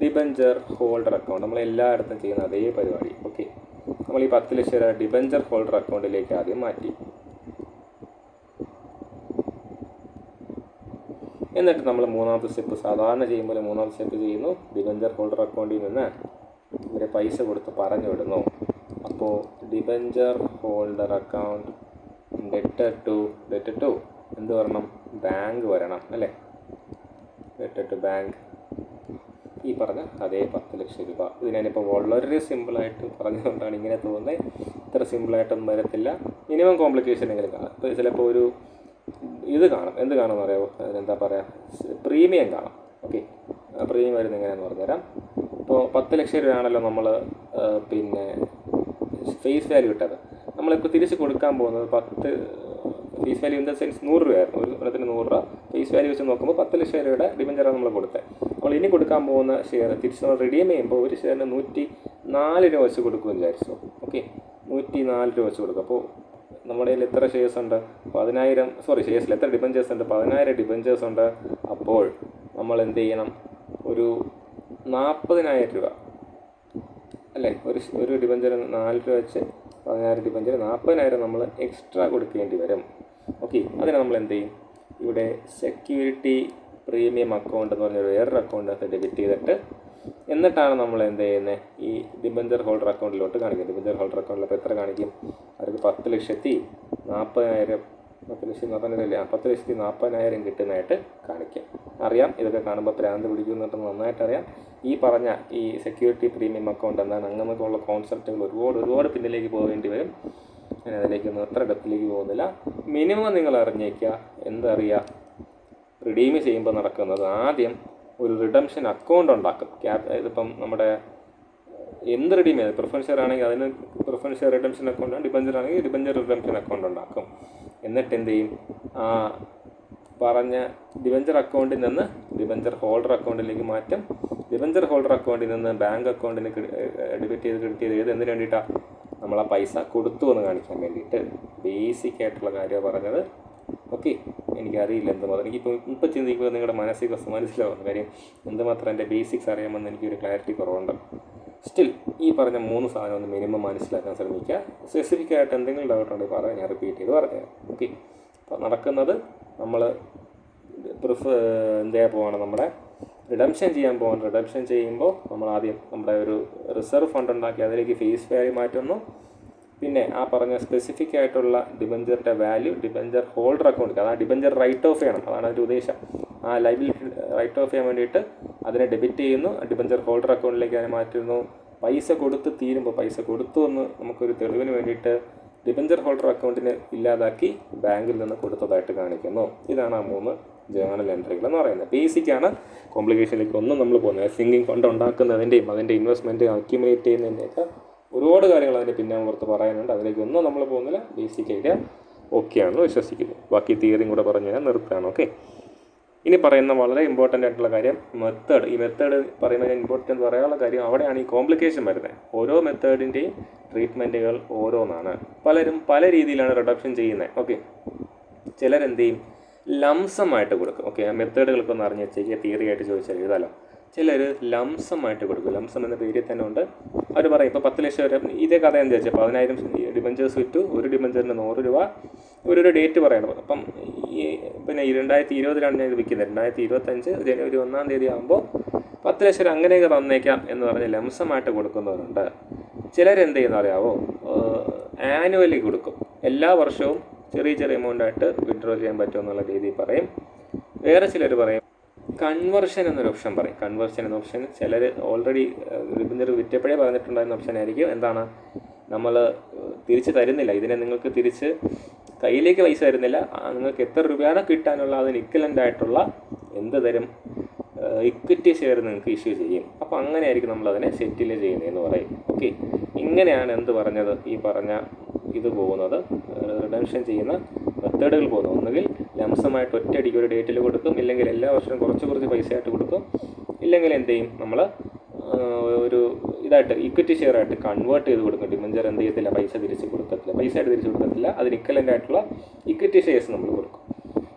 ഡിബഞ്ചർ ഹോൾഡർ അക്കൗണ്ട്. നമ്മൾ എല്ലായിടത്തും ചെയ്യുന്ന അതേ പരിപാടി. ഓക്കെ, നമ്മൾ ഈ 10 ലക്ഷം രൂപ ഡിബഞ്ചർ ഹോൾഡർ അക്കൗണ്ടിലേക്ക് ആദ്യം മാറ്റി. എന്നിട്ട് നമ്മൾ മൂന്നാമത്തെ സ്റ്റെപ്പ് സാധാരണ ചെയ്യുമ്പോൾ മൂന്നാമത്തെ സ്റ്റെപ്പ് ചെയ്യുന്നു. ഡിബഞ്ചർ ഹോൾഡർ അക്കൗണ്ടിൽ നിന്ന് ഇവരെ പൈസ കൊടുത്ത് പറഞ്ഞു വിടുന്നു. അപ്പോൾ debenture holder account debtor to എന്ത് വരണം? ബാങ്ക് വരണം അല്ലേ? Debtor to bank. ഈ പറഞ്ഞ അതേ 10 ലക്ഷം രൂപ. ഇത് ഞാനിപ്പോൾ വളരെ സിമ്പിളായിട്ട് പറഞ്ഞുകൊണ്ടാണ് ഇങ്ങനെ തോന്നുന്നത്. ഇത്ര സിമ്പിളായിട്ടൊന്നും വരത്തില്ല. മിനിമം കോംപ്ലിക്കേഷൻ എങ്കിലും കാണാം. ഇപ്പോൾ ചിലപ്പോൾ ഒരു ഇത് കാണും. എന്ത് കാണുമെന്ന് അറിയാമോ? അതിനെന്താ പറയുക? പ്രീമിയം കാണാം. ഓക്കെ, പ്രീമിയം വരുന്നത് എങ്ങനെയാണെന്ന് പറഞ്ഞുതരാം. ഇപ്പോൾ 10 ലക്ഷം രൂപയാണല്ലോ നമ്മൾ പിന്നെ ഫേസ് വാല്യൂ ഇട്ടത്. നമ്മളിപ്പോൾ തിരിച്ച് കൊടുക്കാൻ പോകുന്നത് face value in the sense 100 രൂപയായിരുന്നു. ഒരു എണ്ണത്തിന് 100 രൂപ ഫേസ് വാല്യൂ വെച്ച് നോക്കുമ്പോൾ 10 ലക്ഷം രൂപയുടെ ഡിബഞ്ചറാണ് നമ്മൾ കൊടുത്തത്. നമ്മൾ ഇനി കൊടുക്കാൻ പോകുന്ന ഷെയർ തിരിച്ച് നമ്മൾ റിഡീം ചെയ്യുമ്പോൾ ഒരു ഷെയറിന് 104 രൂപ വെച്ച് കൊടുക്കുമെന്ന് വിചാരിച്ചു. ഓക്കെ, 104 രൂപ വെച്ച് കൊടുക്കും. അപ്പോൾ നമ്മുടെ കയ്യിൽ എത്ര ഷെയർസ് ഉണ്ട്? 10,000 ഷെയർസിൽ എത്ര ഡിബഞ്ചേഴ്സ് ഉണ്ട്? 10,000 ഡിബഞ്ചേഴ്സ് ഉണ്ട്. അപ്പോൾ നമ്മൾ എന്ത് ചെയ്യണം? ഒരു 40,000 രൂപ അല്ലേ? ഒരു ഡിബഞ്ചർ 4 രൂപ വെച്ച് 10,000 ഡിബഞ്ചർ 40,000 നമ്മൾ എക്സ്ട്രാ കൊടുക്കേണ്ടി വരും. ഓക്കെ, അതിന് നമ്മൾ എന്ത് ചെയ്യും? ഇവിടെ സെക്യൂരിറ്റി പ്രീമിയം അക്കൗണ്ട് എന്ന് പറഞ്ഞൊരു വേറൊരു അക്കൗണ്ട് അത് ഡെബിറ്റ് ചെയ്തിട്ട് എന്നിട്ടാണ് നമ്മൾ എന്ത് ചെയ്യുന്നത്? ഈ ഡിബഞ്ചർ ഹോൾഡർ അക്കൗണ്ടിലോട്ട് കാണിക്കും. ഡിബഞ്ചർ ഹോൾഡർ അക്കൗണ്ടിൽ അപ്പോൾ എത്ര കാണിക്കും? അവർക്ക് 10,40,000 10,40,000 കിട്ടുന്നതായിട്ട് കാണിക്കും. അറിയാം, ഇതൊക്കെ കാണുമ്പോൾ ഭ്രാന്ത് പിടിക്കുന്നുണ്ട്, നന്നായിട്ട് അറിയാം. ഈ പറഞ്ഞ ഈ സെക്യൂരിറ്റി പ്രീമിയം അക്കൗണ്ട് എന്താണ് അങ്ങനെയൊക്കെയുള്ള കോൺസെപ്റ്റുകൾ ഒരുപാട് പിന്നിലേക്ക് പോകേണ്ടി വരും. ഞാൻ അതിലേക്കൊന്നും എത്ര ഡെപ്തിലേക്ക് പോകുന്നില്ല. മിനിമം നിങ്ങൾ അറിഞ്ഞേക്കുക. എന്തറിയുക? റിഡീം ചെയ്യുമ്പോൾ നടക്കുന്നത് ആദ്യം ഒരു റിഡംഷൻ അക്കൗണ്ട് ഉണ്ടാക്കും. ഇതിപ്പം നമ്മുടെ എന്ത് റിഡീം ചെയ്ത് പ്രിഫറൻസ് ഷെയർ ആണെങ്കിൽ അതിന് പ്രിഫറൻസ് ഷെയർ റിഡംഷൻ അക്കൗണ്ടാണ്. ഡിബഞ്ചർ ആണെങ്കിൽ ഡിബഞ്ചർ റിഡംഷൻ അക്കൗണ്ട് ഉണ്ടാക്കും. എന്നിട്ട് എന്ത് ചെയ്യും? പറഞ്ഞ ഡിബഞ്ചർ അക്കൗണ്ടിൽ നിന്ന് ഡിബഞ്ചർ ഹോൾഡർ അക്കൗണ്ടിലേക്ക് മാറ്റും. ഡിബഞ്ചർ ഹോൾഡർ അക്കൗണ്ടിൽ നിന്ന് ബാങ്ക് അക്കൗണ്ടിന് ഡെബിറ്റ് ചെയ്ത് ക്രെഡിറ്റ് ചെയ്ത് എന്തിനു വേണ്ടിയിട്ടാണ്? നമ്മൾ ആ പൈസ കൊടുത്തു എന്ന് കാണിക്കാൻ വേണ്ടിയിട്ട്. ബേസിക് ആയിട്ടുള്ള കാര്യമാണ് പറഞ്ഞത്. ഓക്കെ, എനിക്കറിയില്ല എന്തുമാത്രം ഇപ്പോൾ ചിന്തിക്കുമ്പോൾ നിങ്ങളുടെ മനസ്സിലാവുന്ന കാര്യം എന്തുമാത്രം എൻ്റെ ബേസിക്സ് അറിയാമെന്ന് എനിക്കൊരു ക്ലാരിറ്റി കുറവുണ്ട്. സ്റ്റിൽ ഈ പറഞ്ഞ 3 സാധനം ഒന്ന് മിനിമം മനസ്സിലാക്കാൻ ശ്രമിക്കുക. സ്പെസിഫിക് ആയിട്ട് എന്തെങ്കിലും ഡൗട്ട് ഉണ്ടെങ്കിൽ പറയാം, ഞാൻ റിപ്പീറ്റ് ചെയ്ത് പറഞ്ഞുതരാം. ഓക്കെ, അപ്പോൾ നടക്കുന്നത് നമ്മൾ എന്ത് ചെയ്യാൻ പോവാണ്? നമ്മുടെ റിഡംഷൻ ചെയ്യാൻ പോകണം. റിഡംഷൻ ചെയ്യുമ്പോൾ നമ്മൾ ആദ്യം നമ്മുടെ ഒരു റിസർവ് ഫണ്ട് ഉണ്ടാക്കി അതിലേക്ക് ഫേസ് വാല്യൂ മാറ്റുന്നു. പിന്നെ ആ പറഞ്ഞ സ്പെസിഫിക് ആയിട്ടുള്ള ഡിബഞ്ചറിൻ്റെ വാല്യൂ ഡിബഞ്ചർ ഹോൾഡർ അക്കൗണ്ട്, അതാണ് ഡിബഞ്ചർ റൈറ്റ് ഓഫ് ചെയ്യണം, അതാണ് അതിൻ്റെ ഉദ്ദേശം. ആ ലൈബിലിറ്റി റൈറ്റ് ഓഫ് ചെയ്യാൻ വേണ്ടിയിട്ട് അതിനെ ഡെബിറ്റ് ചെയ്യുന്നു. ഡിബഞ്ചർ ഹോൾഡർ അക്കൗണ്ടിലേക്ക് അതിനെ മാറ്റുന്നു. പൈസ കൊടുത്ത് തീരുമ്പോൾ പൈസ കൊടുത്തു എന്ന് നമുക്കൊരു തെളിവിന് വേണ്ടിയിട്ട് ഡിബഞ്ചർ ഹോൾഡർ അക്കൗണ്ടിന് ഇല്ലാതാക്കി ബാങ്കിൽ നിന്ന് കൊടുത്തതായിട്ട് കാണിക്കുന്നു. ഇതാണ് ആ 3 ജേണൽ എൻട്രികൾ എന്ന് പറയുന്നത്. ബേസിക്കാണ്, കോംപ്ലിക്കേഷനിലേക്ക് ഒന്നും നമ്മൾ പോകുന്നത്. സിങ്കിങ് ഫണ്ട് ഉണ്ടാക്കുന്നതിൻ്റെയും അതിൻ്റെ ഇൻവെസ്റ്റ്മെൻറ്റ് അക്യുമുലേറ്റ് ചെയ്യുന്നതിൻ്റെയൊക്കെ ഒരുപാട് കാര്യങ്ങൾ അതിൻ്റെ പിന്നെ പുറത്ത് പറയാനുണ്ട്. അതിലേക്കൊന്നും നമ്മൾ പോകുന്നില്ല. ബേസിക് ഐഡിയ ഓക്കെ ആണെന്ന് വിശ്വസിക്കുന്നു. ബാക്കി തിയറിയും കൂടെ പറഞ്ഞ് ഞാൻ നിർത്തുകയാണ്. ഓക്കെ, ഇനി പറയുന്ന വളരെ ഇമ്പോർട്ടൻ്റ് ആയിട്ടുള്ള കാര്യം മെത്തേഡ്. ഈ മെത്തേഡ് പറയുന്നതിന് ഇമ്പോർട്ടൻ്റ് പറയാനുള്ള കാര്യം അവിടെയാണ് ഈ കോംപ്ലിക്കേഷൻ വരുന്നത്. ഓരോ മെത്തേഡിൻ്റെയും ട്രീറ്റ്മെൻറ്റുകൾ ഓരോന്നാണ്. പലരും പല രീതിയിലാണ് റിഡക്ഷൻ ചെയ്യുന്നത്. ഓക്കെ, ചിലരെന്ത് ചെയ്യും? ലംസമായിട്ട് കൊടുക്കും. ഓക്കെ, ആ മെത്തേഡുകൾക്കൊന്ന് അറിഞ്ഞ് വെച്ചേക്കുക. തിയറി ആയിട്ട് ചോദിച്ചാൽ എഴുതാലോ. ചിലർ ലംസമായിട്ട് കൊടുക്കും. ലംസം എന്ന പേരിൽ തന്നെ ഉണ്ട്. അവർ പറയും ഇപ്പോൾ 10 ലക്ഷം വരെ ഇതേ കഥ എന്താ വെച്ചാൽ 10,000 ഡിബഞ്ചേഴ്സ് വിറ്റു. ഒരു ഡിബഞ്ചറിന് 100 രൂപ. ഒരു ഡേറ്റ് പറയണം. അപ്പം ഈ പിന്നെ 2020 ഞാൻ ഇത് വിൽക്കുന്നത്. 2025 ജനുവരി 1-ാം തീയതി ആകുമ്പോൾ 10 ലക്ഷം അങ്ങനെയൊക്കെ തന്നേക്കാം എന്ന് പറഞ്ഞ് ലംസമായിട്ട് കൊടുക്കുന്നവരുണ്ട്. ചിലരെന്ത് ചെയ്യുന്ന അറിയാവോ? ആനുവലി കൊടുക്കും. എല്ലാ വർഷവും ചെറിയ എമൗണ്ടായിട്ട് വിഡ്രോ ചെയ്യാൻ പറ്റുമെന്നുള്ള രീതിയിൽ പറയും. വേറെ ചിലർ പറയും കൺവേർഷൻ എന്നൊരു ഓപ്ഷൻ പറയും. കൺവേർഷൻ എന്ന ഓപ്ഷൻ ചിലർ ഓൾറെഡി ഡിബഞ്ചർ വിറ്റപ്പോഴേ പറഞ്ഞിട്ടുണ്ടായിരുന്ന ഓപ്ഷൻ ആയിരിക്കും. എന്താണ്? നമ്മൾ തിരിച്ച് തരുന്നില്ല, ഇതിനെ നിങ്ങൾക്ക് തിരിച്ച് കയ്യിലേക്ക് പൈസ തരുന്നില്ല. നിങ്ങൾക്ക് എത്ര രൂപയാണ് കിട്ടാനുള്ള അതിന് ഇക്വലൻ്റ് ആയിട്ടുള്ള എന്ത് തരും? ഇക്വിറ്റി ഷെയർ നിങ്ങൾക്ക് ഇഷ്യൂ ചെയ്യും. അപ്പോൾ അങ്ങനെയായിരിക്കും നമ്മളതിനെ സെറ്റിൽ ചെയ്യുന്നതെന്ന് പറയും. ഓക്കെ, ഇങ്ങനെയാണ് എന്ത് പറഞ്ഞത്? ഈ പറഞ്ഞ ഇത് പോകുന്നത്, റിഡംഷൻ ചെയ്യുന്ന മെത്തേഡുകൾ പോകുന്നത്. ഒന്നുകിൽ ലംസമായിട്ട് ഒറ്റയടിക്ക് ഒരു ഡേറ്റിൽ കൊടുക്കും, ഇല്ലെങ്കിൽ എല്ലാ വർഷവും കുറച്ച് പൈസയായിട്ട് കൊടുക്കും, ഇല്ലെങ്കിൽ എന്ത് ചെയ്യും? നമ്മൾ ഒരു ഇതായിട്ട് ഇക്വിറ്റി ഷെയർ ആയിട്ട് കൺവേർട്ട് ചെയ്ത് കൊടുക്കും. ഡിബഞ്ചർ എന്ത് ചെയ്യത്തില്ല? പൈസ തിരിച്ച് കൊടുക്കത്തില്ല. അതിന് ഇക്വലൻ്റ് ആയിട്ടുള്ള ഇക്വിറ്റി ഷെയർസ് നമ്മൾ കൊടുക്കും.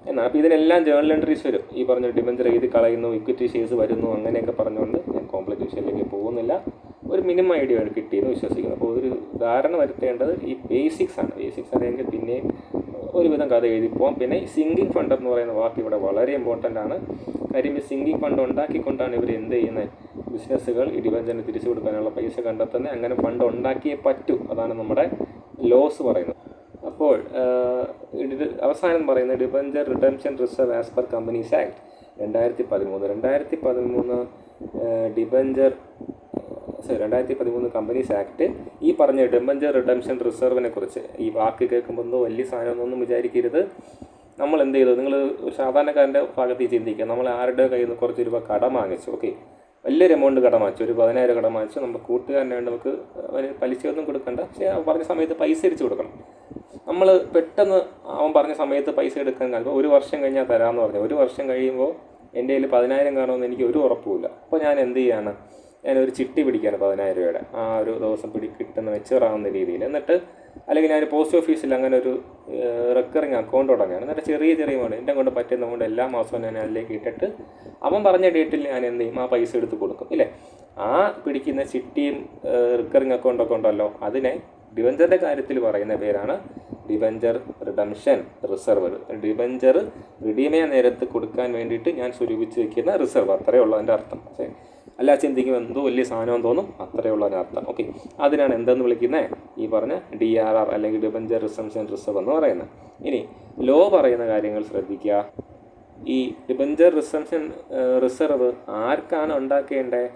എന്നാൽ അപ്പോൾ ഇതിനെല്ലാം ജേണൽ എൻട്രീസ് വരും. ഈ പറഞ്ഞ ഡിബഞ്ചർ എഴുതി കളയുന്നു, ഇക്വിറ്റി ഷെയർസ് വരുന്നു, അങ്ങനെയൊക്കെ പറഞ്ഞുകൊണ്ട് ഞാൻ കോംപ്ലിക്കേഷനിലേക്ക് പോകുന്നില്ല. ഒരു മിനിമം ഐഡിയ കിട്ടിയെന്ന് വിശ്വസിക്കുന്നു. അപ്പോൾ ഒരു ധാരണ വരുത്തേണ്ടത് ഈ ബേസിക്സ് ആണ്. ബേസിക്സ് അറിയെങ്കിൽ പിന്നെയും ഒരുവിധം കഥ എഴുതി പോകാം. പിന്നെ സിങ്കിങ് ഫണ്ട് എന്ന് പറയുന്ന വാക്ക് ഇവിടെ വളരെ ഇമ്പോർട്ടൻ്റ് ആണ്. കാര്യം ഈ സിങ്കിങ് ഫണ്ട് ഉണ്ടാക്കിക്കൊണ്ടാണ് ഇവർ എന്ത് ചെയ്യുന്നത്, ബിസിനസ്സുകൾ ഈ ഡിബഞ്ചറിന് തിരിച്ചു കൊടുക്കാനുള്ള പൈസ കണ്ടെത്തുന്നത്. അങ്ങനെ ഫണ്ട് ഉണ്ടാക്കിയേ പറ്റൂ, അതാണ് നമ്മുടെ ലോസ് പറയുന്നത്. അപ്പോൾ അവസാനം പറയുന്നത് debenture redemption reserve as per companies act 2013 2013 companies act ഈ പറഞ്ഞ ഡിബഞ്ചർ റിഡംഷൻ റിസർവിനെ കുറിച്ച് ഈ വാക്ക് കേൾക്കുമ്പോൾ വലിയ സാധനമൊന്നും വിചാരിക്കരുത്. നമ്മൾ എന്ത് ചെയ്തു, നിങ്ങൾ ഒരു സാധാരണക്കാരൻ്റെ ഭാഗത്ത് ചിന്തിക്കുക. നമ്മൾ ആരുടെ കയ്യിൽ നിന്ന് കുറച്ച് രൂപ കടം വാങ്ങിച്ചു, ഓക്കെ, വലിയൊരു എമൗണ്ട് കടം വാങ്ങിച്ചു, ഒരു 10,000 കടം വാങ്ങിച്ചു. നമ്മൾ കൂട്ടുകാരനെ വേണ്ടി നമുക്ക് അവന് പലിശയൊന്നും കൊടുക്കണ്ട, പക്ഷേ അവൻ പറഞ്ഞ സമയത്ത് പൈസ തിരിച്ചു കൊടുക്കണം. നമ്മൾ പെട്ടെന്ന് അവൻ പറഞ്ഞ സമയത്ത് പൈസ എടുക്കാൻ കഴിയുമ്പോൾ 1 വർഷം കഴിഞ്ഞാൽ തരാമെന്ന് പറഞ്ഞു. 1 വർഷം കഴിയുമ്പോൾ എൻ്റെ കയ്യിൽ 10,000 കാണുമെന്ന് എനിക്ക് ഒരു ഉറപ്പുമില്ല. അപ്പോൾ ഞാൻ എന്ത് ചെയ്യാണ്, ഞാനൊരു ചിട്ടി പിടിക്കുകയാണ് 10,000 രൂപയുടെ, ആ ഒരു ദിവസം കിട്ടുന്ന വെച്ചറാവുന്ന രീതിയിൽ. എന്നിട്ട് അല്ലെങ്കിൽ ഞാൻ പോസ്റ്റ് ഓഫീസിൽ അങ്ങനെ ഒരു റെക്കറിങ് അക്കൗണ്ട് തുടങ്ങുകയാണ്. എന്നിട്ട് ചെറിയ എമൗണ്ട് എൻ്റെ കൊണ്ട് പറ്റുന്ന എമൗണ്ട് എല്ലാ മാസവും ഞാൻ അതിലേക്ക് ഇട്ടിട്ട് അവൻ പറഞ്ഞ ഡേറ്റിൽ ഞാൻ എന്ത് ചെയ്യും, ആ പൈസ എടുത്ത് കൊടുക്കും, ഇല്ലേ. ആ പിടിക്കുന്ന ചിട്ടിയും റിക്കറിങ് അക്കൗണ്ടൊക്കെ ഉണ്ടല്ലോ, അതിനെ ഡിബഞ്ചറിൻ്റെ കാര്യത്തിൽ പറയുന്ന പേരാണ് debenture redemption reserve. Debenture redeem ചെയ്യാൻ നേരത്ത് കൊടുക്കാൻ വേണ്ടിയിട്ട് ഞാൻ സ്വരൂപിച്ച് വയ്ക്കുന്ന റിസർവ്, അത്രയേ ഉള്ളൂ അതിൻ്റെ അർത്ഥം. പക്ഷേ അല്ല ചിന്തിക്കുമ്പോൾ എന്തോ വലിയ സാധനം തോന്നും, അത്രയേ ഉള്ളൂ അതിൻ്റെ അർത്ഥം. ഓക്കെ, അതിനാണ് എന്തെന്ന് വിളിക്കുന്നത്, ഈ പറഞ്ഞ DRR അല്ലെങ്കിൽ ഡിബഞ്ചർ റിഡംഷൻ റിസർവ് എന്ന് പറയുന്നത്. ഇനി ലോ പറയുന്ന കാര്യങ്ങൾ ശ്രദ്ധിക്കുക. ഈ ഡിബഞ്ചർ റിഡംഷൻ റിസർവ് ആർക്കാണ് ഉണ്ടാക്കേണ്ടത്?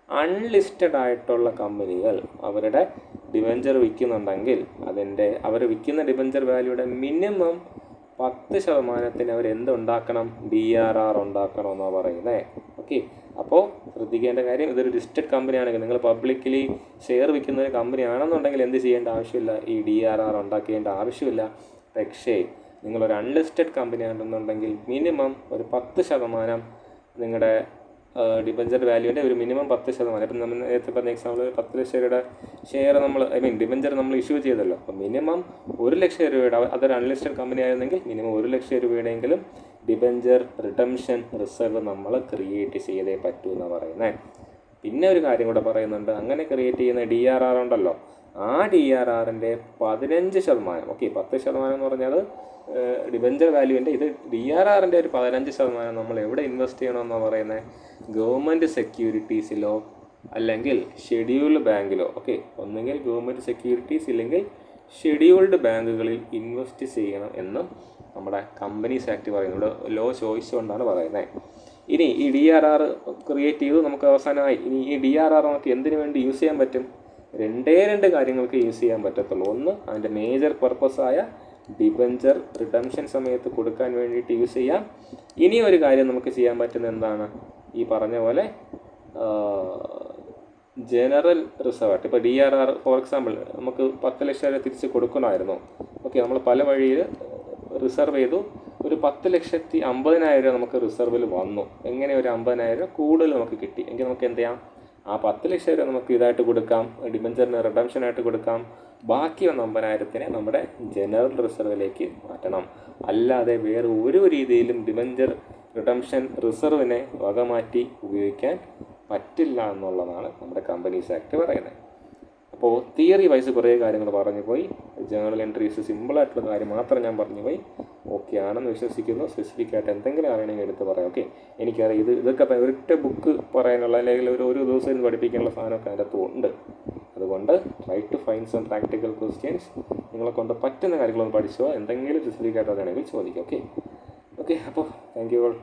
അൺലിസ്റ്റഡ് ആയിട്ടുള്ള കമ്പനികൾ അവരുടെ ഡിബഞ്ചർ വിൽക്കുന്നുണ്ടെങ്കിൽ അവർ വിൽക്കുന്ന ഡിബഞ്ചർ വാല്യൂയുടെ മിനിമം 10% അവരെന്തുണ്ടാക്കണം, DRR ഉണ്ടാക്കണമെന്നാണ് പറയുന്നത്. ഓക്കെ, അപ്പോൾ ശ്രദ്ധിക്കേണ്ട കാര്യം, ഇതൊരു ലിസ്റ്റഡ് കമ്പനി ആണെങ്കിൽ, നിങ്ങൾ പബ്ലിക്കലി ഷെയർ വിൽക്കുന്ന ഒരു കമ്പനി ആണെന്നുണ്ടെങ്കിൽ എന്ത് ചെയ്യേണ്ട ആവശ്യമില്ല, ഈ DRR ഉണ്ടാക്കേണ്ട ആവശ്യമില്ല. പക്ഷേ നിങ്ങളൊരു അൺലിസ്റ്റഡ് കമ്പനി ആണെന്നുണ്ടെങ്കിൽ മിനിമം ഒരു 10% നിങ്ങളുടെ ഡിബഞ്ചർ വാല്യൂവിൻ്റെ ഒരു മിനിമം 10%. ഇപ്പം നമ്മൾ നേരത്തെ പറഞ്ഞ എക്സാമ്പിൾ 10 ലക്ഷം രൂപയുടെ ഷെയർ നമ്മൾ ഡിബഞ്ചർ നമ്മൾ ഇഷ്യൂ ചെയ്തല്ലോ. അപ്പോൾ മിനിമം 1 ലക്ഷം രൂപയുടെ, അതൊരു അൺലിസ്റ്റഡ് കമ്പനി ആയിരുന്നെങ്കിൽ മിനിമം 1 ലക്ഷം രൂപയുടെയെങ്കിലും ഡിബഞ്ചർ റിഡംഷൻ റിസർവ് നമ്മൾ ക്രിയേറ്റ് ചെയ്തേ പറ്റൂ എന്നാണ് പറയുന്നത്. പിന്നെ ഒരു കാര്യം കൂടെ പറയുന്നുണ്ട്, അങ്ങനെ ക്രിയേറ്റ് ചെയ്യുന്ന DRR ഉണ്ടല്ലോ, ആ DRRൻ്റെ 15%, ഓക്കെ, 10% എന്ന് പറഞ്ഞാൽ ഡിബഞ്ചർ വാല്യൂവിൻ്റെ, ഇത് DRRൻ്റെ ഒരു 15% നമ്മൾ എവിടെ ഇൻവെസ്റ്റ് ചെയ്യണമെന്നാണ് പറയുന്നത്, ഗവൺമെൻറ് സെക്യൂരിറ്റീസിലോ അല്ലെങ്കിൽ ഷെഡ്യൂൾഡ് ബാങ്കിലോ. ഓക്കെ, ഒന്നുകിൽ ഗവൺമെൻറ് സെക്യൂരിറ്റീസ് ഇല്ലെങ്കിൽ ഷെഡ്യൂൾഡ് ബാങ്കുകളിൽ ഇൻവെസ്റ്റ് ചെയ്യണം എന്നും നമ്മുടെ കമ്പനീസ് ആക്ട് പറയുന്നത്. ലോ ചോയ്സ് കൊണ്ടാണ് പറയുന്നത്. ഇനി ഈ DRR ക്രിയേറ്റ് ചെയ്തു, നമുക്ക് അവസാനമായി ഇനി ഈ DRR നമുക്ക് എന്തിനു വേണ്ടി യൂസ് ചെയ്യാൻ പറ്റും? 2 കാര്യങ്ങൾക്ക് യൂസ് ചെയ്യാൻ പറ്റത്തുള്ളൂ. ഒന്ന്, അതിൻ്റെ മേജർ പർപ്പസായ ഡിബഞ്ചർ റിഡംഷൻ സമയത്ത് കൊടുക്കാൻ വേണ്ടിയിട്ട് യൂസ് ചെയ്യാം. ഇനി ഒരു കാര്യം നമുക്ക് ചെയ്യാൻ പറ്റുന്ന എന്താണ്, ഈ പറഞ്ഞ പോലെ ജനറൽ റിസർവ് ആയിട്ട്. ഇപ്പോൾ DRR ഫോർ എക്സാമ്പിൾ നമുക്ക് 10 ലക്ഷം രൂപ തിരിച്ച് കൊടുക്കണമായിരുന്നു. ഓക്കെ, നമ്മൾ പല വഴിയിൽ റിസർവ് ചെയ്തു, ഒരു 10,50,000 രൂപ നമുക്ക് റിസർവിൽ വന്നു. എങ്ങനെ ഒരു 50,000 കൂടുതൽ നമുക്ക് കിട്ടി എങ്കിൽ നമുക്ക് എന്ത് ചെയ്യാം, ആ 10 ലക്ഷം രൂപ നമുക്ക് ഇതായിട്ട് കൊടുക്കാം, ഡിബഞ്ചറിന് റിഡംഷനായിട്ട് കൊടുക്കാം. ബാക്കി വന്ന 50,000 നമ്മുടെ ജനറൽ റിസർവിലേക്ക് മാറ്റണം. അല്ലാതെ വേറെ ഒരു രീതിയിലും ഡിബഞ്ചർ റിഡംഷൻ റിസർവിനെ വകമാറ്റി ഉപയോഗിക്കാൻ പറ്റില്ല എന്നുള്ളതാണ് നമ്മുടെ കമ്പനീസ് ആക്ട് പറയുന്നത്. അപ്പോൾ തിയറി വൈസ് കുറേ കാര്യങ്ങൾ പറഞ്ഞു പോയി. ജേണൽ എൻട്രീസ് സിമ്പിളായിട്ടുള്ള കാര്യം മാത്രം ഞാൻ പറഞ്ഞു പോയി. ഓക്കെ ആണെന്ന് വിശ്വസിക്കുന്നു. സ്പെസിഫിക് ആയിട്ട് എന്തെങ്കിലും അറിയണമെങ്കിൽ എടുത്ത് പറയാം. ഓക്കെ, എനിക്കറിയാം ഇതൊക്കെ ഒരൊറ്റ ബുക്ക് പറയാനുള്ള അല്ലെങ്കിൽ ഒരു ദിവസം ഇത് പഠിപ്പിക്കാനുള്ള സാധനമൊക്കെ അതിനകത്ത് ഉണ്ട്. അതുകൊണ്ട് try to find some practical questions. നിങ്ങളെ കൊണ്ട് പറ്റുന്ന കാര്യങ്ങളൊന്ന് പഠിച്ചോ, എന്തെങ്കിലും സ്പെസിഫിക് ആയിട്ട് അറിയണമെങ്കിൽ ചോദിക്കാം. ഓക്കെ, അപ്പോൾ താങ്ക് യു ഓൾ.